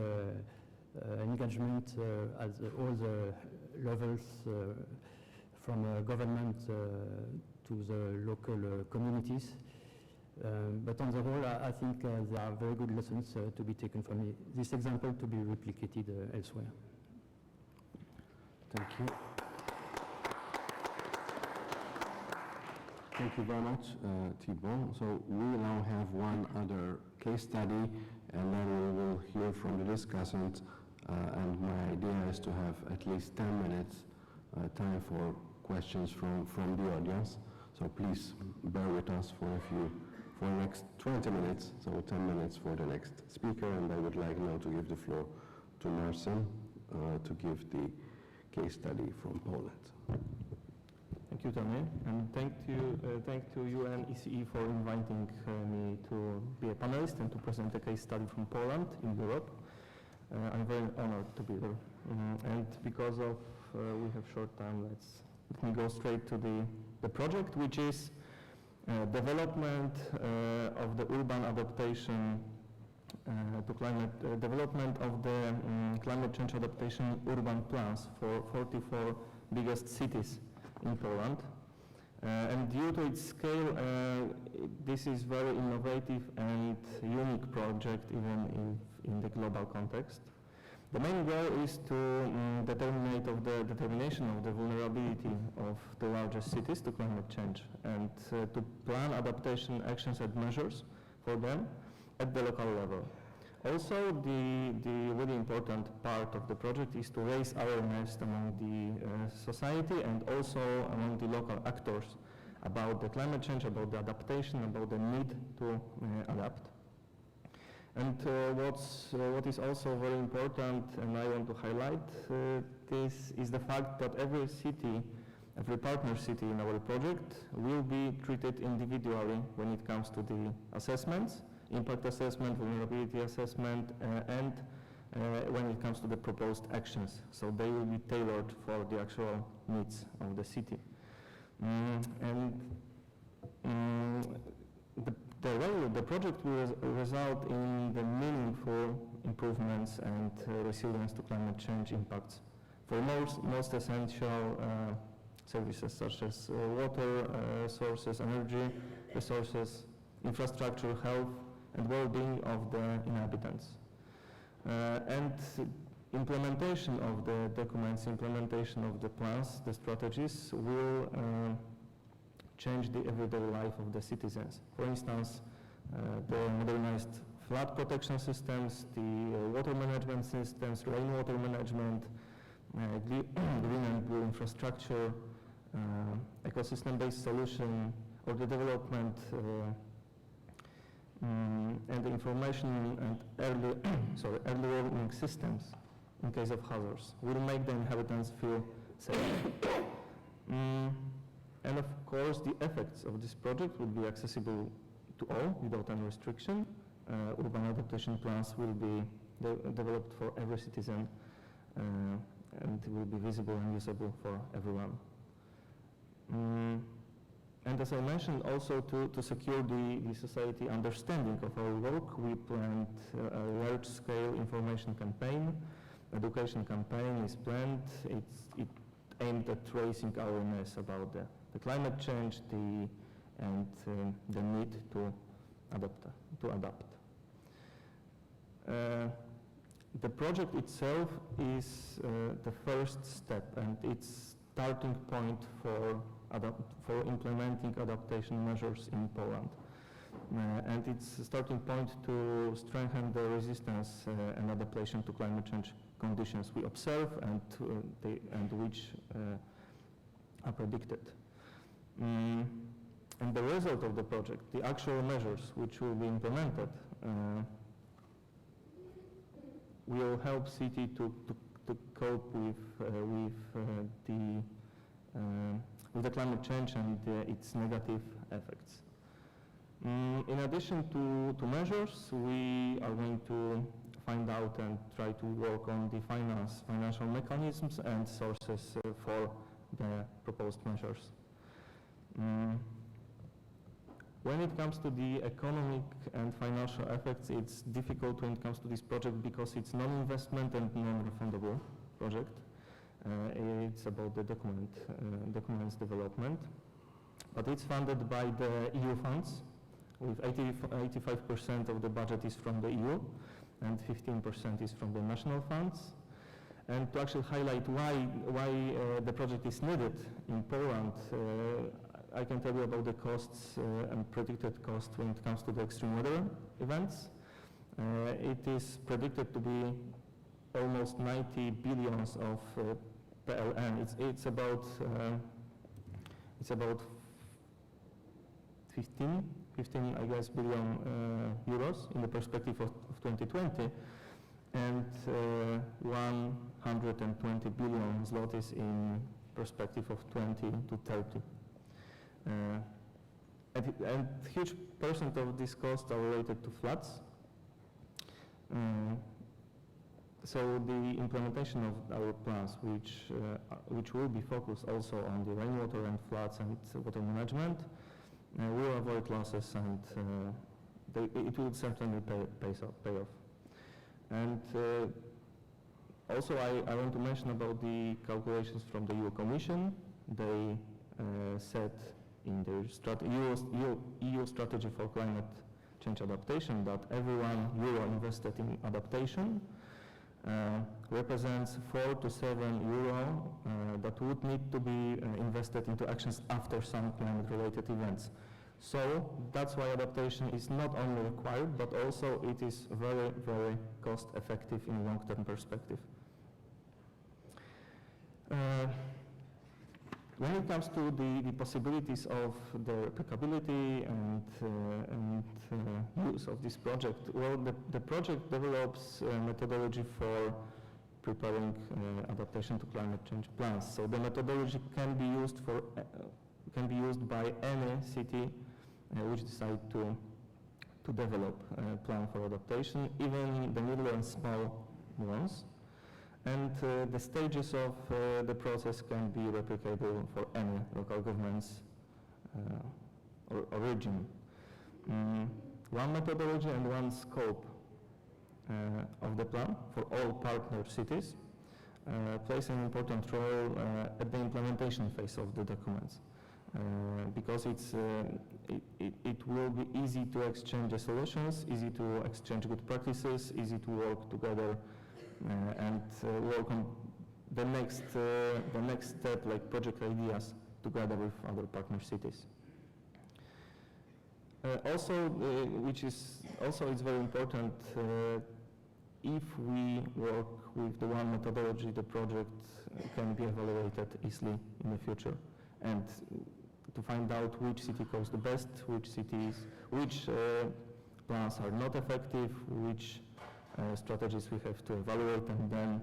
[SPEAKER 7] engagement at all the levels, from government to the local communities. But on the whole, I think there are very good lessons to be taken from this example to be replicated elsewhere.
[SPEAKER 1] Thank you. Thank you very much, Thibault. So we now have one other case study, and then we will hear from the discussants. And my idea is to have at least 10 minutes time for questions from the audience. So please bear with us for the next 20 minutes, so 10 minutes for the next speaker, and I would like now to give the floor to Marcin to give the case study from Poland.
[SPEAKER 8] Thank you, Tony, and thank to UNECE for inviting me to be a panelist and to present a case study from Poland in Europe. I'm very honored to be here, and because of we have short time, let me go straight to the project, which is development of the urban adaptation to climate, development of the climate change adaptation urban plans for 44 biggest cities in Poland. And due to its scale, this is very innovative and unique project even in the global context. The main goal is to determination of the vulnerability of the largest cities to climate change, and to plan adaptation actions and measures for them at the local level. Also, the really important part of the project is to raise awareness among the society and also among the local actors about the climate change, about the adaptation, about the need to adapt. And what is also very important, and I want to highlight this, is the fact that every city, every partner city in our project will be treated individually when it comes to the assessments, impact assessment, vulnerability assessment, and when it comes to the proposed actions. So they will be tailored for the actual needs of the city. The project will result in the meaningful improvements and resilience to climate change impacts for most essential services such as water sources, energy resources, infrastructure, health, and well-being of the inhabitants. And implementation of the documents, implementation of the plans, the strategies will change the everyday life of the citizens. For instance, the modernized flood protection systems, the water management systems, rainwater management, green and blue infrastructure, ecosystem-based solution, or the development and the information and early warning systems in case of hazards will make the inhabitants feel safe. And of course, the effects of this project will be accessible to all without any restriction. Urban adaptation plans will be developed for every citizen and will be visible and usable for everyone. And as I mentioned, also to secure the society understanding of our work, we planned a large-scale information campaign. Education campaign is planned. It's aimed at raising awareness about the climate change and the need to adapt. The project itself is the first step, and it's starting point for implementing adaptation measures in Poland. And it's a starting point to strengthen the resistance and adaptation to climate change conditions we observe and which are predicted. And the result of the project, the actual measures which will be implemented, will help city to cope with the climate change and its negative effects. In addition to measures, we are going to find out and try to work on the financial mechanisms and sources for the proposed measures. When it comes to the economic and financial effects, it's difficult when it comes to this project because it's non-investment and non-refundable project. It's about the documents development, but it's funded by the EU funds. With 85% of the budget is from the EU, and 15% is from the national funds. And to actually highlight why the project is needed in Poland, I can tell you about the costs and predicted costs when it comes to the extreme weather events. It is predicted to be almost 90 billions of PLN. It's about 15, I guess, billion euros in the perspective of 2020, and 120 billion zlotys in perspective of 20 to 30. And huge percent of these costs are related to floods. So the implementation of our plans, which will be focused also on the rainwater and floods and water management, will avoid losses, and it will certainly pay off. And also I want to mention about the calculations from the EU Commission. They said in their EU strategy for climate change adaptation that every €1 invested in adaptation represents 4 to 7 euro that would need to be invested into actions after some climate-related events. So that's why adaptation is not only required, but also it is very, very cost effective in long-term perspective. When it comes to the possibilities of the applicability and use of this project, well, the project develops a methodology for preparing adaptation to climate change plans. So the methodology can be used for by any city which decide to develop a plan for adaptation, even the middle and small ones. And the stages of the process can be replicable for any local governments or region. One methodology and one scope of the plan for all partner cities plays an important role at the implementation phase of the documents. Because it will be easy to exchange the solutions, easy to exchange good practices, easy to work together and work on the next step, like project ideas, together with other partner cities. It's very important, if we work with the one methodology, the project can be evaluated easily in the future, and to find out which city goes the best, which plans are not effective, which strategies we have to evaluate, and then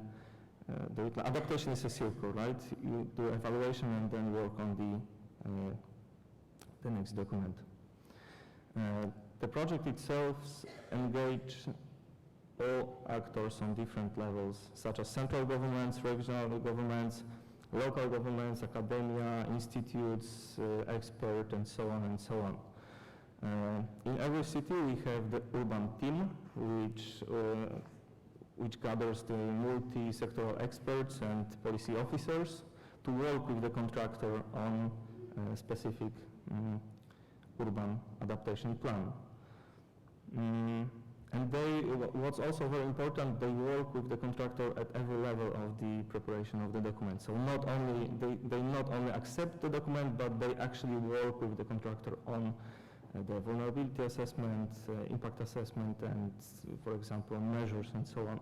[SPEAKER 8] the adaptation is a circle, right? You do evaluation and then work on the next document. The project itself engages all actors on different levels, such as central governments, regional governments, local governments, academia, institutes, experts, and so on and so on. In every city we have the urban team, which gathers the multi-sectoral experts and policy officers to work with the contractor on a specific urban adaptation plan. And what's also very important, they work with the contractor at every level of the preparation of the document. So they not only accept the document, but they actually work with the contractor on the vulnerability assessment, impact assessment, and, for example, measures and so on.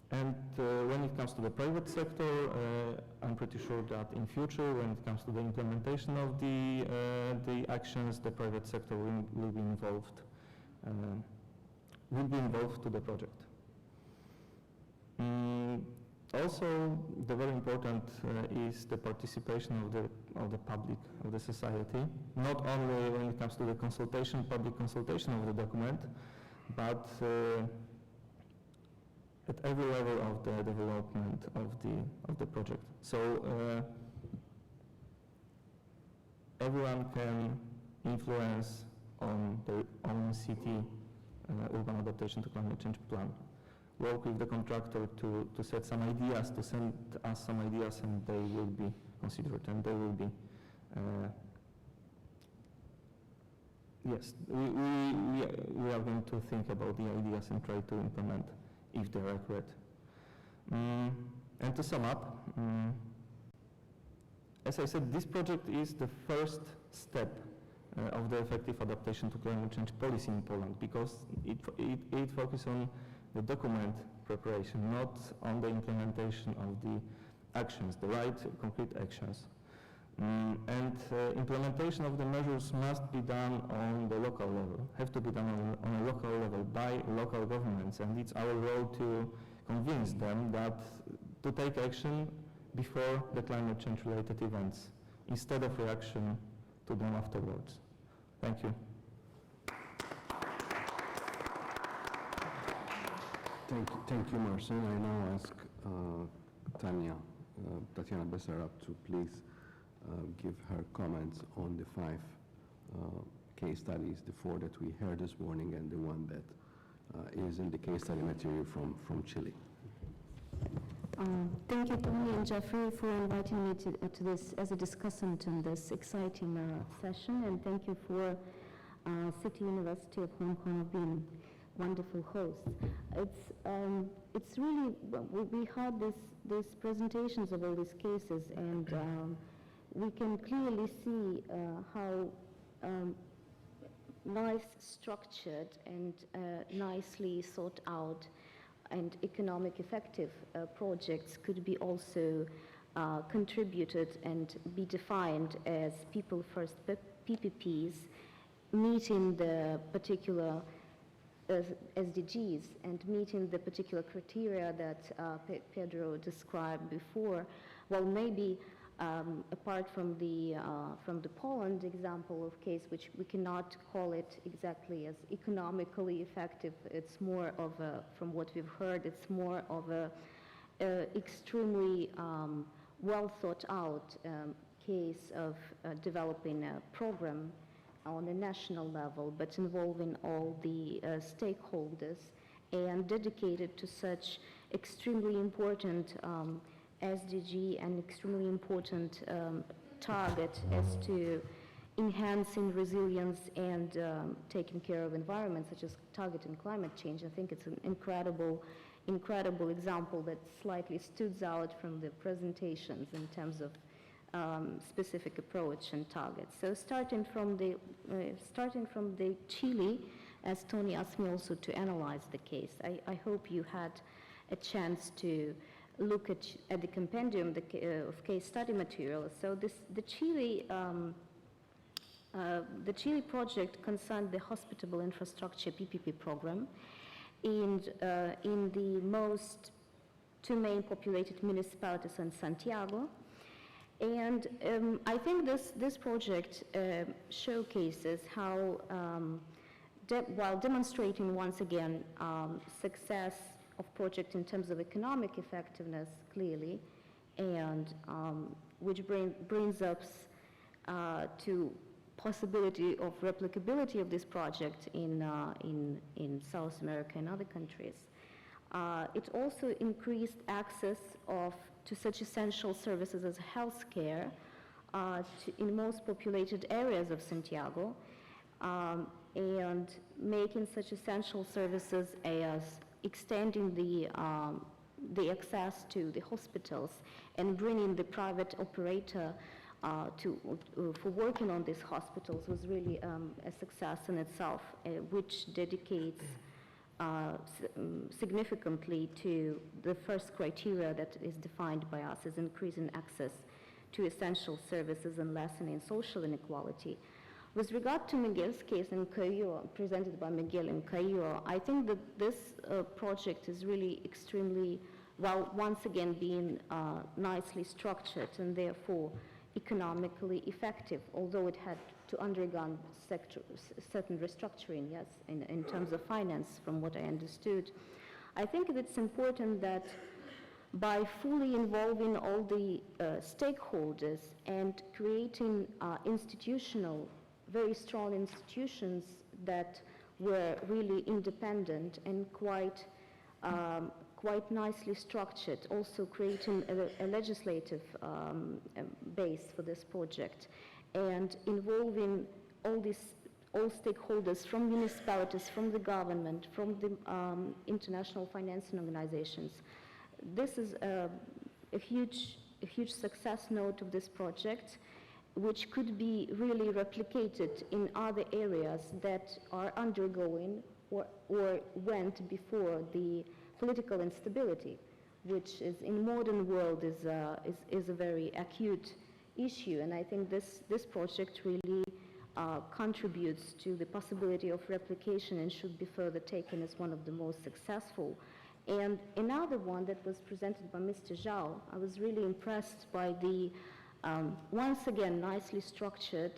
[SPEAKER 8] When it comes to the private sector, I'm pretty sure that in future, when it comes to the implementation of the actions, the private sector will be involved to the project. Also, the very important is the participation of the public, of the society, not only when it comes to the public consultation of the document, but at every level of the development of the project. So everyone can influence on their own city urban adaptation to climate change plan. Work with the contractor to set some ideas, to send us some ideas, and they will be considered, and they will be yes, we are going to think about the ideas and try to implement if they're accurate. And to sum up, as I said, this project is the first step of the effective adaptation to climate change policy in Poland, because it focuses on the document preparation, not on the implementation of the actions, the right concrete actions. Implementation of the measures must be done on the local level, have to be done on a local level by local governments, and it's our role to convince them that to take action before the climate change related events, instead of reaction to them afterwards. Thank you.
[SPEAKER 1] Thank you, Marcin. I now ask Tatiana Bessarab to please give her comments on the 5 case studies, the 4 that we heard this morning and the one that is in the case study material from Chile.
[SPEAKER 9] Thank you, Tony and Jeffrey, for inviting me to this as a discussant in this exciting session, and thank you for City University of Hong Kong being wonderful hosts. It's really, we had these presentations of all these cases, and we can clearly see how nice structured and nicely thought out and economic effective projects could be also contributed and be defined as people first PPPs, meeting the particular SDGs and meeting the particular criteria that Pedro described before. Well, maybe apart from the Poland example of case, which we cannot call it exactly as economically effective, it's more of a, from what we've heard, it's more of a extremely well thought out case of developing a program on a national level, but involving all the stakeholders and dedicated to such extremely important SDG and extremely important target as to enhancing resilience and taking care of environment, such as targeting climate change. I think it's an incredible example that slightly stood out from the presentations in terms of specific approach and targets. So starting from the Chile, as Tony asked me also to analyze the case, I hope you had a chance to look at the compendium of case study materials. So the Chile project concerned the hospitable infrastructure PPP program in the two main populated municipalities in Santiago. And I think this project showcases how, while demonstrating once again success of project in terms of economic effectiveness clearly, and which brings us to possibility of replicability of this project in South America and other countries. It also increased access to such essential services as healthcare in most populated areas of Santiago, and making such essential services as extending the access to the hospitals and bringing the private operator for working on these hospitals was really a success in itself, which dedicates significantly to the first criteria that is defined by us as increasing access to essential services and lessening social inequality. With regard to Miguel's case in Cairo, presented by Miguel in Cairo, I think that this project is really extremely, well, once again being nicely structured and therefore economically effective, although it had to undergo certain restructuring, yes, in terms of finance, from what I understood. I think that it's important that by fully involving all the stakeholders and creating very strong institutions that were really independent and quite nicely structured, also creating a legislative base for this project, and involving all stakeholders from municipalities, from the government, from the international financing organizations. This is a huge success note of this project, which could be really replicated in other areas that are undergoing or went before the political instability, which is in modern world is a very acute issue. And I think this project really contributes to the possibility of replication and should be further taken as one of the most successful. And another one that was presented by Mr. Zhao, I was really impressed by the once again nicely structured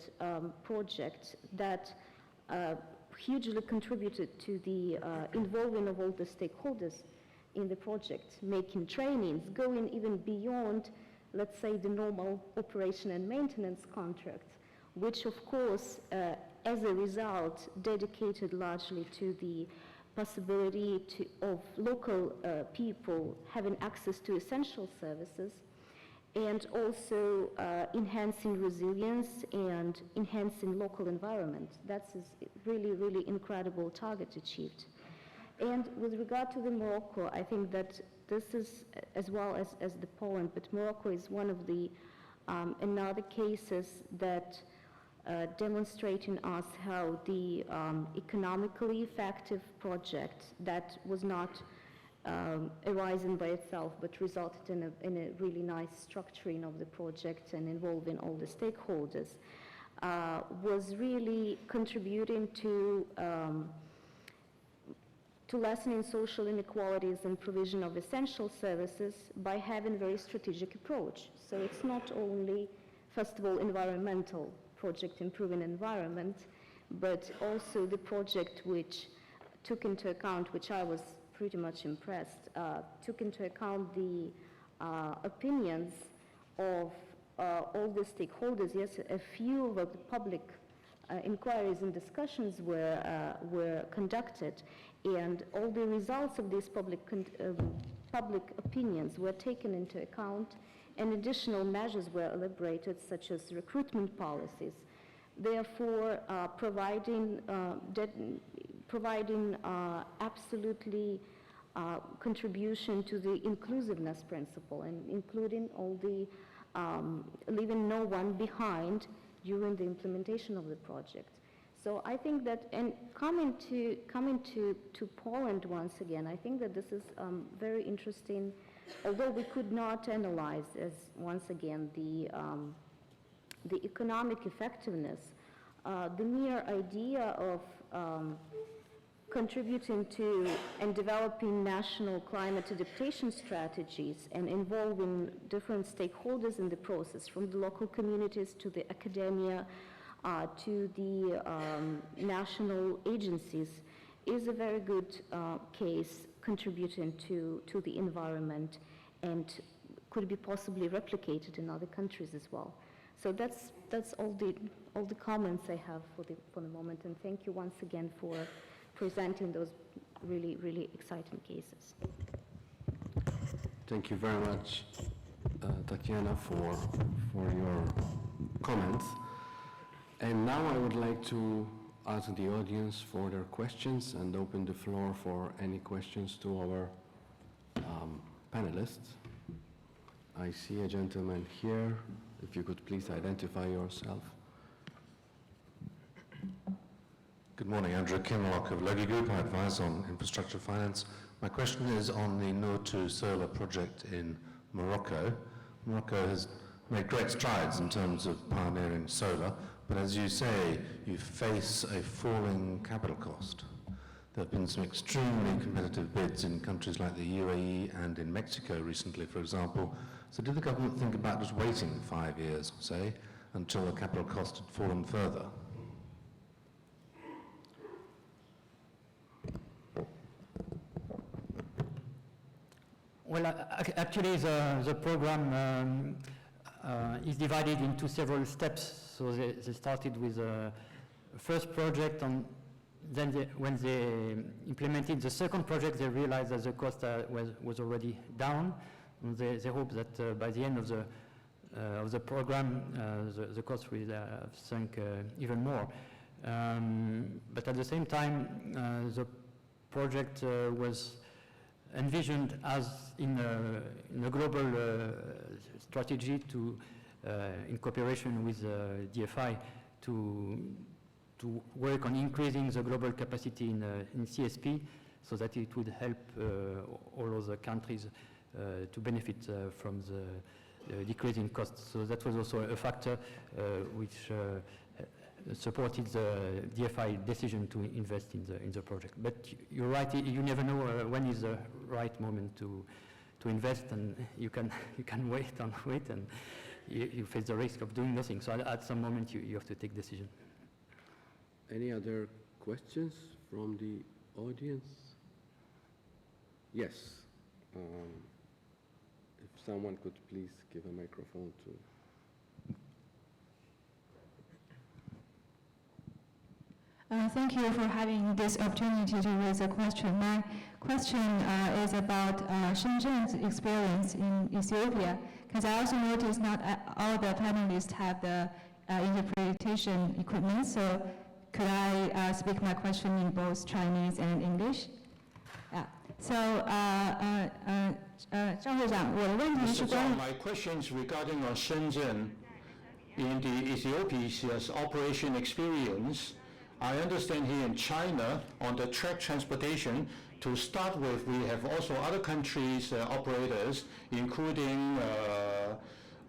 [SPEAKER 9] project that hugely contributed to the involving of all the stakeholders in the project, making trainings, going even beyond, let's say, the normal operation and maintenance contracts, which of course, as a result, dedicated largely to the possibility of local people having access to essential services, and also enhancing resilience and enhancing local environment. That's a really, really incredible target achieved. And with regard to the Morocco, I think that this is, as well as the Poland, but Morocco is one of the and other cases that demonstrating us how the economically effective project that was not arising by itself, but resulted in a really nice structuring of the project and involving all the stakeholders, was really contributing to lessening social inequalities and provision of essential services by having a very strategic approach. So it's not only, first of all, environmental project improving environment, but also the project which took into account, which I was pretty much impressed, took into account the opinions of all the stakeholders. Yes, a few of the public inquiries and discussions were conducted, and all the results of these public opinions were taken into account, and additional measures were elaborated, such as recruitment policies, therefore providing absolutely contribution to the inclusiveness principle, and including all the leaving no one behind during the implementation of the project. So I think that, and coming to Poland once again, I think that this is very interesting. Although we could not analyze, as once again, the economic effectiveness, the mere idea of contributing to and developing national climate adaptation strategies and involving different stakeholders in the process, from the local communities to the academia to the national agencies, is a very good case contributing to the environment, and could be possibly replicated in other countries as well. So that's all the comments I have for the moment, and thank you once again for presenting those really exciting cases.
[SPEAKER 1] Thank you very much, Tatiana, for your comments. And now I would like to ask the audience for their questions and open the floor for any questions to our panelists. I see a gentleman here. If you could please identify yourself.
[SPEAKER 10] Good morning, Andrew Kinlock of Logie Group. I advise on infrastructure finance. My question is on the Noor2 solar project in Morocco. Morocco has made great strides in terms of pioneering solar, but as you say, you face a falling capital cost. There have been some extremely competitive bids in countries like the UAE and in Mexico recently, for example. So did the government think about just waiting 5 years, say, until the capital cost had fallen further?
[SPEAKER 7] Well, actually, the program is divided into several steps. So they started with a first project, and then when they implemented the second project, they realized that the cost was already down. And they hope that by the end of the program, the cost will sink even more. But at the same time, the project was envisioned as in a global strategy to, in cooperation with DFI, to work on increasing the global capacity in CSP, so that it would help all other countries to benefit from the decreasing costs. So that was also a factor which supported the DFI decision to invest in the project. But you're right, you never know when is the right moment to invest, and you can wait and you face the risk of doing nothing. So at some moment you have to take decision.
[SPEAKER 1] Any other questions from the audience? Yes. If someone could please give a microphone to...
[SPEAKER 11] Thank you for having this opportunity to raise a question. My question is about Shenzhen's experience in Ethiopia, because I also noticed not all the panelists have the interpretation equipment, so could I speak my question in both Chinese and English? Yeah. So 张会长，我的问题
[SPEAKER 6] Mr.
[SPEAKER 11] 是关
[SPEAKER 6] Zhang,
[SPEAKER 11] 于
[SPEAKER 6] my question is regarding on Shenzhen. In the Ethiopia's operation experience, I understand here in China, on the track transportation, to start with, we have also other countries' operators, including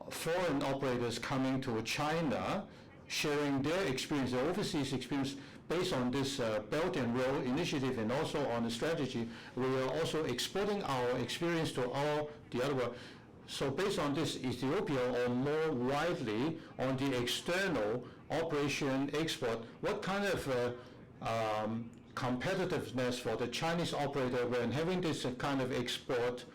[SPEAKER 6] foreign operators coming to China, sharing their experience, their overseas experience, based on this Belt and Road initiative and also on the strategy. We are also exporting our experience to all the other world. So based on this, Ethiopia, or more widely on the external operation export, what kind of competitiveness for the Chinese operator when having this kind of export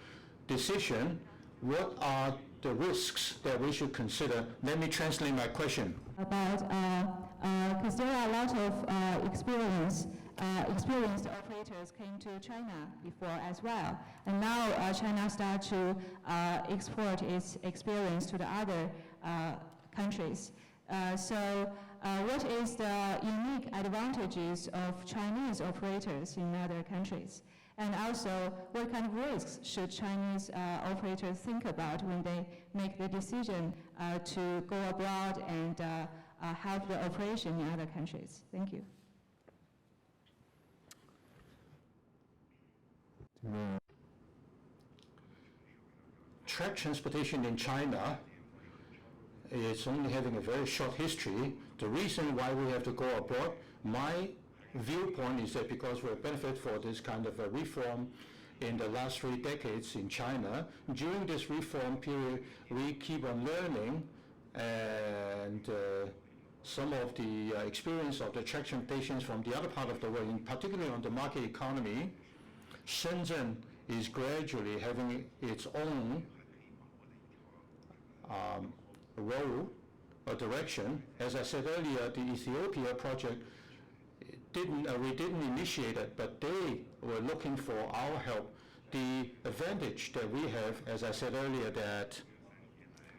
[SPEAKER 6] decision, what are the risks that we should consider? Let me translate my question.
[SPEAKER 11] About, because there are a lot of experienced operators came to China before as well. And now China starts to export its experience to the other countries. So what is the unique advantages of Chinese operators in other countries? And also, what kind of risks should Chinese operators think about when they make the decision to go abroad and have the operation in other countries? Thank you.
[SPEAKER 6] Track transportation in China is only having a very short history. The reason why we have to go abroad, my viewpoint is that because we benefit for this kind of a reform in the last 3 decades in China. During this reform period, we keep on learning, and some of the experience of the track transportation from the other part of the world, in particularly on the market economy, Shenzhen is gradually having its own role or direction. As I said earlier, the Ethiopia project we didn't initiate it, but they were looking for our help. The advantage that we have, as I said earlier, that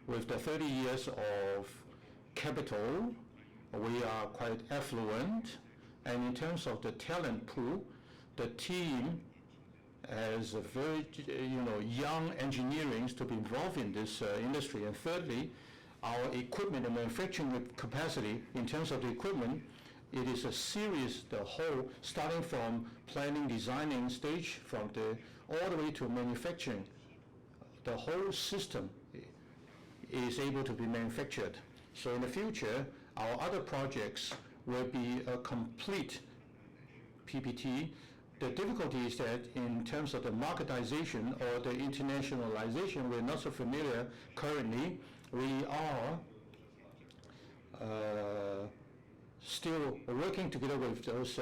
[SPEAKER 6] with the 30 years of capital, we are quite affluent, and in terms of the talent pool, the team has a very young engineering to be involved in this industry. And thirdly, our equipment and manufacturing capacity, in terms of the equipment, it is a series, the whole, starting from planning, designing stage, from all the way to manufacturing. The whole system is able to be manufactured. So in the future, our other projects will be a complete PPT. The difficulty is that in terms of the marketization or the internationalization, we're not so familiar currently. We are still working together with those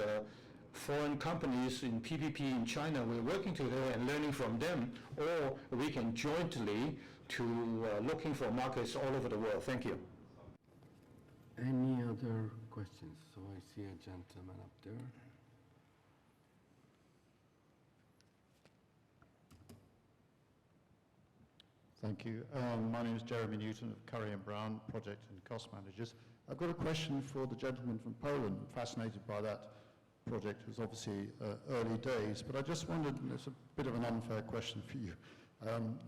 [SPEAKER 6] foreign companies in PPP in China. We're working together and learning from them, or we can jointly to looking for markets all over the world. Thank you.
[SPEAKER 1] Any other questions? So I see a gentleman up there.
[SPEAKER 12] Thank you. My name is Jeremy Newton of Curry & Brown, Project and Cost Managers. I've got a question for the gentleman from Poland. I'm fascinated by that project. It's obviously early days, but I just wondered, and it's a bit of an unfair question for you,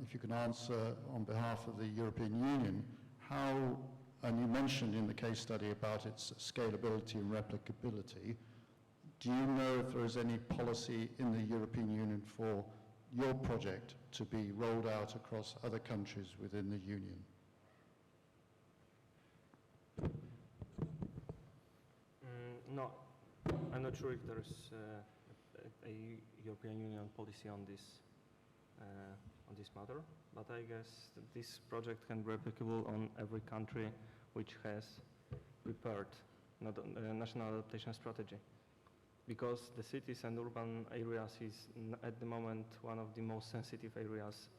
[SPEAKER 12] if you can answer on behalf of the European Union, how, and you mentioned in the case study about its scalability and replicability, do you know if there is any policy in the European Union for your project to be rolled out across other countries within the Union?
[SPEAKER 8] No, I'm not sure if there's a European Union policy on this matter, but I guess that this project can be replicable on every country which has prepared a national adaptation strategy. Because the cities and urban areas is at the moment one of the most sensitive areas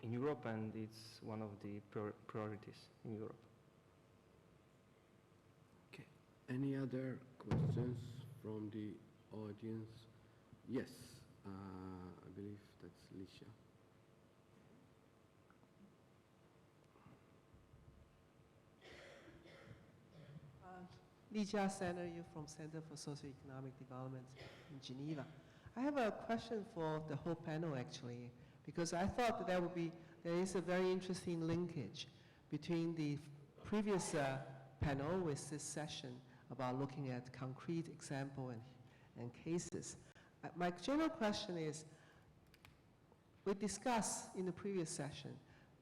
[SPEAKER 8] in Europe, and it's one of the priorities in Europe.
[SPEAKER 1] Okay. Any other questions from the audience? Yes, I believe that's Licia.
[SPEAKER 13] Licia Sander, you from Center for Socioeconomic Development in Geneva. I have a question for the whole panel, actually, because I thought that there is a very interesting linkage between the previous panel with this session about looking at concrete example and cases. My general question is, we discussed in the previous session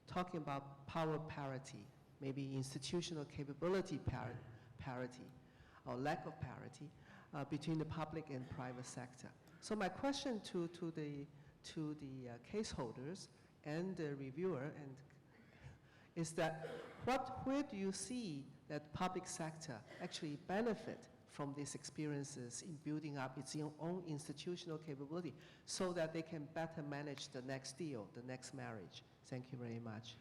[SPEAKER 13] talking about power parity, maybe institutional capability parity, or lack of parity between the public and private sector. So my question to the case holders and the reviewer is that where do you see that public sector actually benefit from these experiences in building up its own institutional capability so that they can better manage the next deal, the next marriage? Thank you very much.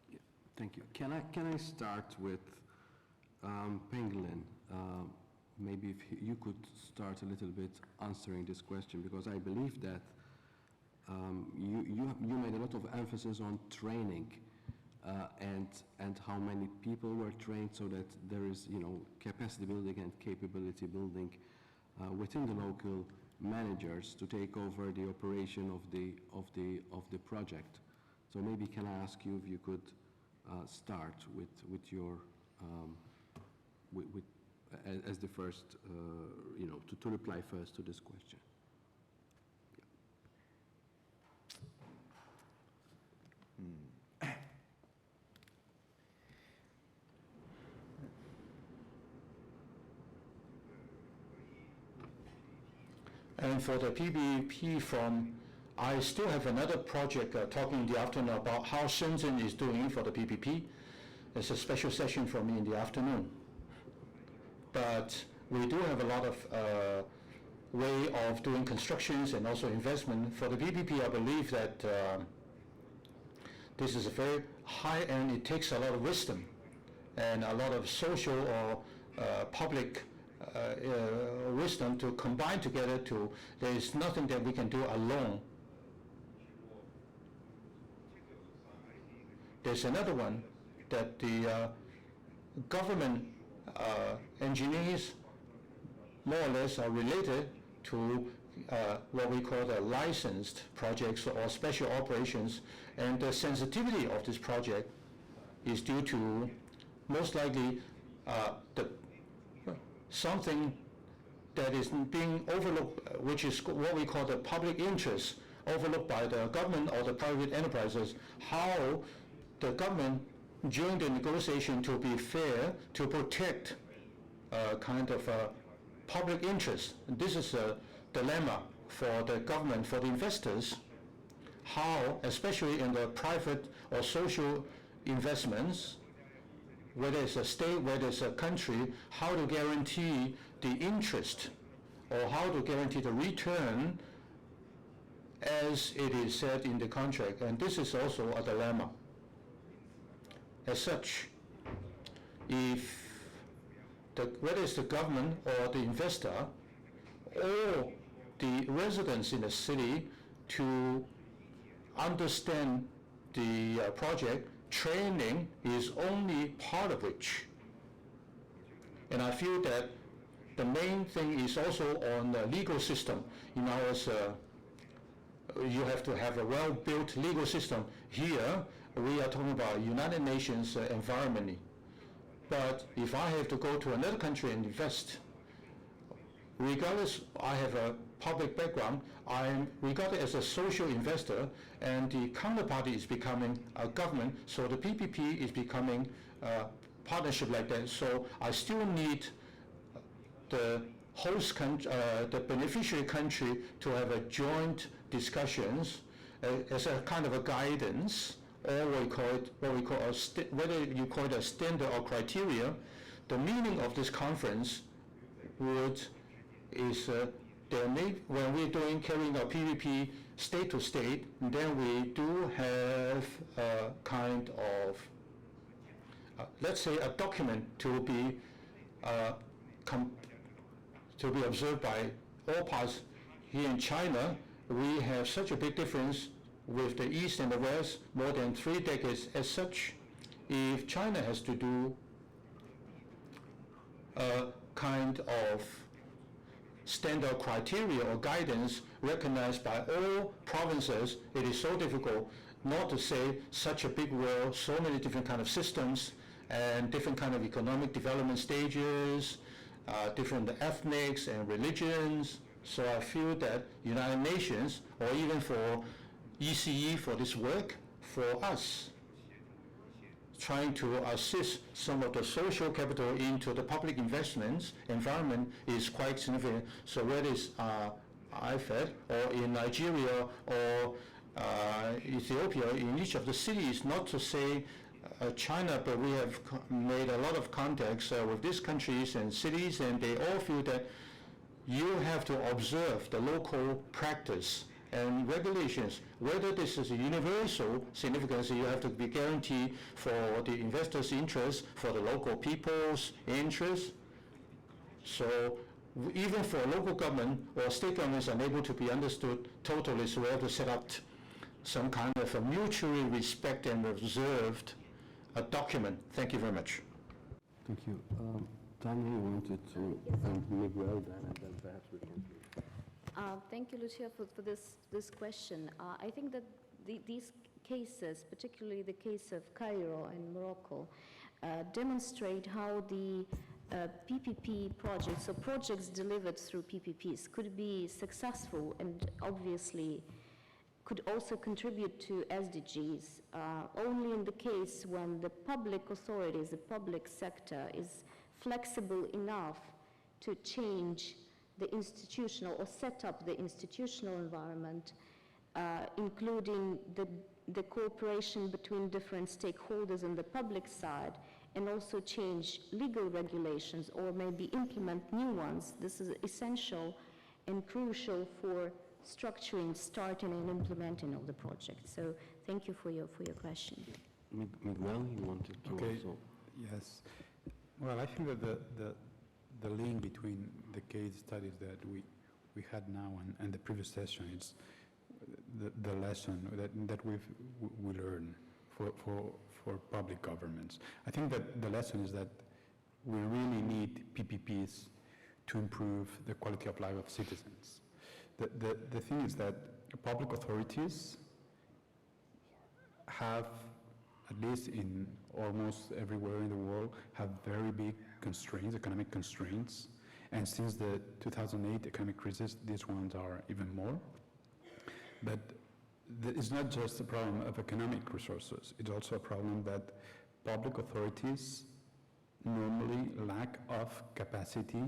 [SPEAKER 1] Yeah, thank you. Can I start with Peng-Lin? Maybe if you could start a little bit answering this question, because I believe that you made a lot of emphasis on training and how many people were trained so that there is, capacity building and capability building within the local managers to take over the operation of the project. So maybe can I ask you if you could start with your as the first, to reply first to this question.
[SPEAKER 6] And for the PPP I still have another project talking in the afternoon about how Shenzhen is doing for the PPP. It's a special session for me in the afternoon. But we do have a lot of way of doing constructions and also investment. For the PPP, I believe that this is a very high-end, it takes a lot of wisdom and a lot of social or public wisdom to combine together there is nothing that we can do alone. There's another one that the government engineers more or less are related to what we call the licensed projects or special operations, and the sensitivity of this project is due to most likely something that is being overlooked, which is what we call the public interest, overlooked by the government or the private enterprises, how the government during the negotiation to be fair, to protect kind of public interest. This is a dilemma for the government, for the investors, how, especially in the private or social investments, whether it's a state, whether it's a country, how to guarantee the interest or how to guarantee the return as it is said in the contract. And this is also a dilemma. As such, whether it's the government or the investor or the residents in the city to understand the project, training is only part of which. And I feel that the main thing is also on the legal system. In ours, you have to have a well-built legal system. Here, we are talking about United Nations environment. But if I have to go to another country and invest, regardless, I have a public background, I'm regarded as a social investor, and the counterparty is becoming a government, so the PPP is becoming a partnership like that. So I still need the host country, the beneficiary country, to have a joint discussions as a kind of a guidance, or whether you call it a standard or criteria. The meaning of this conference is when we're carrying our PPP state to state, then we do have a kind of, let's say, a document to be observed by all parts. Here in China, we have such a big difference with the East and the West, more than 3 decades. As such, if China has to do a kind of standard criteria or guidance, recognized by all provinces. It is so difficult not to say such a big world, so many different kind of systems and different kind of economic development stages, different ethnics and religions. So I feel that United Nations, or even for ECE for this work, for us, trying to assist some of the social capital into the public investments environment is quite significant. So whether it's IFED or in Nigeria or Ethiopia, in each of the cities, not to say China, but we have made a lot of contacts with these countries and cities, and they all feel that you have to observe the local practice and regulations. Whether this is a universal significance, you have to be guaranteed for the investors' interest, for the local people's interest. So even for local government or state governments unable to be understood totally, so we have to set up some kind of a mutually respect and observed document. Thank you very much.
[SPEAKER 1] Thank you. Tanya, you wanted to, and Miguel then, and then perhaps we can.
[SPEAKER 9] Thank you, Lucia, for this question. I think that these cases, particularly the case of Cairo and Morocco, demonstrate how the PPP projects, or projects delivered through PPPs, could be successful and obviously could also contribute to SDGs only in the case when the public authorities, the public sector is flexible enough to change the institutional or set up the institutional environment, including the cooperation between different stakeholders on the public side, and also change legal regulations or maybe implement new ones. This is essential and crucial for structuring, starting, and implementing of the project. So thank you for your question.
[SPEAKER 1] Miguel, you wanted to also.
[SPEAKER 4] Yes. Well, I think that the link between the case studies that we had now and the previous session is the lesson that we learn for public governments. I think that the lesson is that we really need PPPs to improve the quality of life of citizens. The thing is that public authorities have, at least in almost everywhere in the world, have very big constraints, economic constraints. And since the 2008 economic crisis, these ones are even more. But it's not just a problem of economic resources. It's also a problem that public authorities normally lack of capacity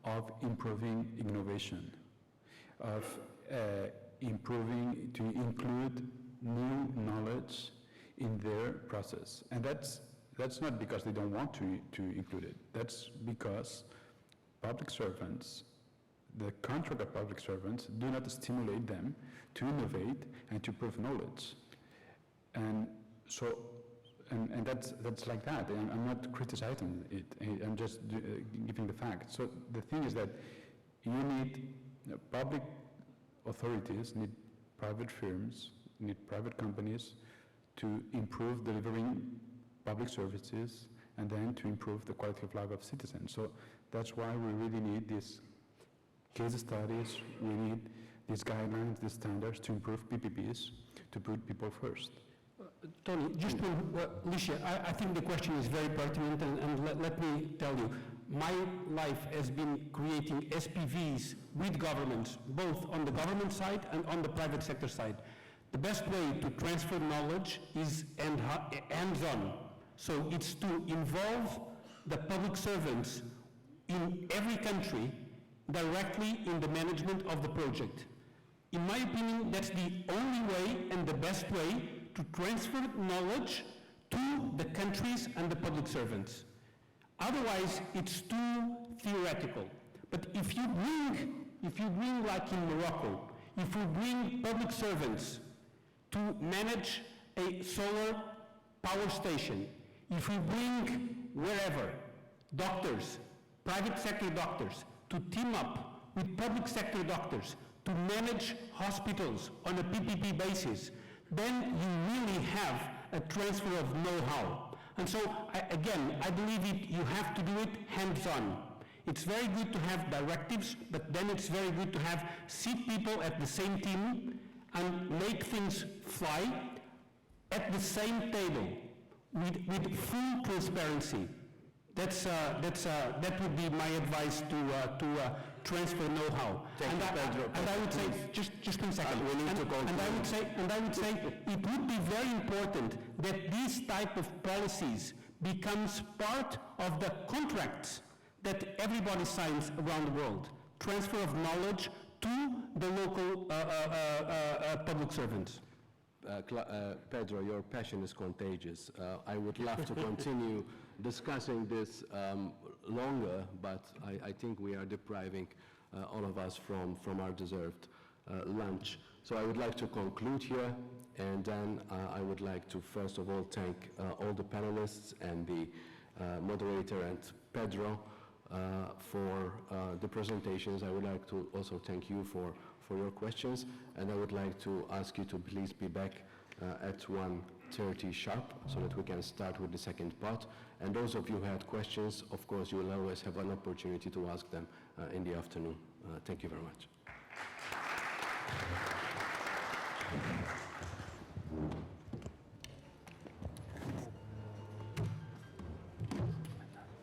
[SPEAKER 4] of improving innovation, of improving to include new knowledge in their process. And that's not because they don't want to include it. That's because public servants, the contract of public servants, do not stimulate them to innovate and to prove knowledge. And so, and that's like that. And I'm not criticizing it. I'm just giving the facts. So the thing is that you need public authorities, need private firms, need private companies to improve delivering public services and then to improve the quality of life of citizens. So that's why we really need these case studies, we need these guidelines, these standards to improve PPPs, to put people first.
[SPEAKER 3] Tony, just Alicia, I think the question is very pertinent, and let me tell you, my life has been creating SPVs with governments, both on the government side and on the private sector side. The best way to transfer knowledge is hands-on. So it's to involve the public servants in every country directly in the management of the project. In my opinion, that's the only way and the best way to transfer knowledge to the countries and the public servants. Otherwise, it's too theoretical. But if you bring like in Morocco, if you bring public servants to manage a solar power station, if we bring wherever doctors, private sector doctors, to team up with public sector doctors to manage hospitals on a PPP basis, then you really have a transfer of know-how. And so, I believe you have to do it hands-on. It's very good to have directives, but then it's very good to have seat people at the same team and make things fly at the same table with full transparency. That would be my advice to transfer know-how.
[SPEAKER 1] Thank you, Pedro.
[SPEAKER 3] And I would say, just 1 second.
[SPEAKER 1] We need to conclude.
[SPEAKER 3] And I would say it would be very important that these type of policies becomes part of the contracts that everybody signs around the world. Transfer of knowledge to the local public servants.
[SPEAKER 1] Pedro, your passion is contagious. I would love to continue discussing this longer, but I think we are depriving all of us from our deserved lunch. So I would like to conclude here, and then I would like to first of all thank all the panelists and the moderator and Pedro for the presentations. I would like to also thank you for your questions, and I would like to ask you to please be back at 1:30 sharp so that we can start with the second part. And those of you who had questions, of course, you will always have an opportunity to ask them in the afternoon. Thank you very much.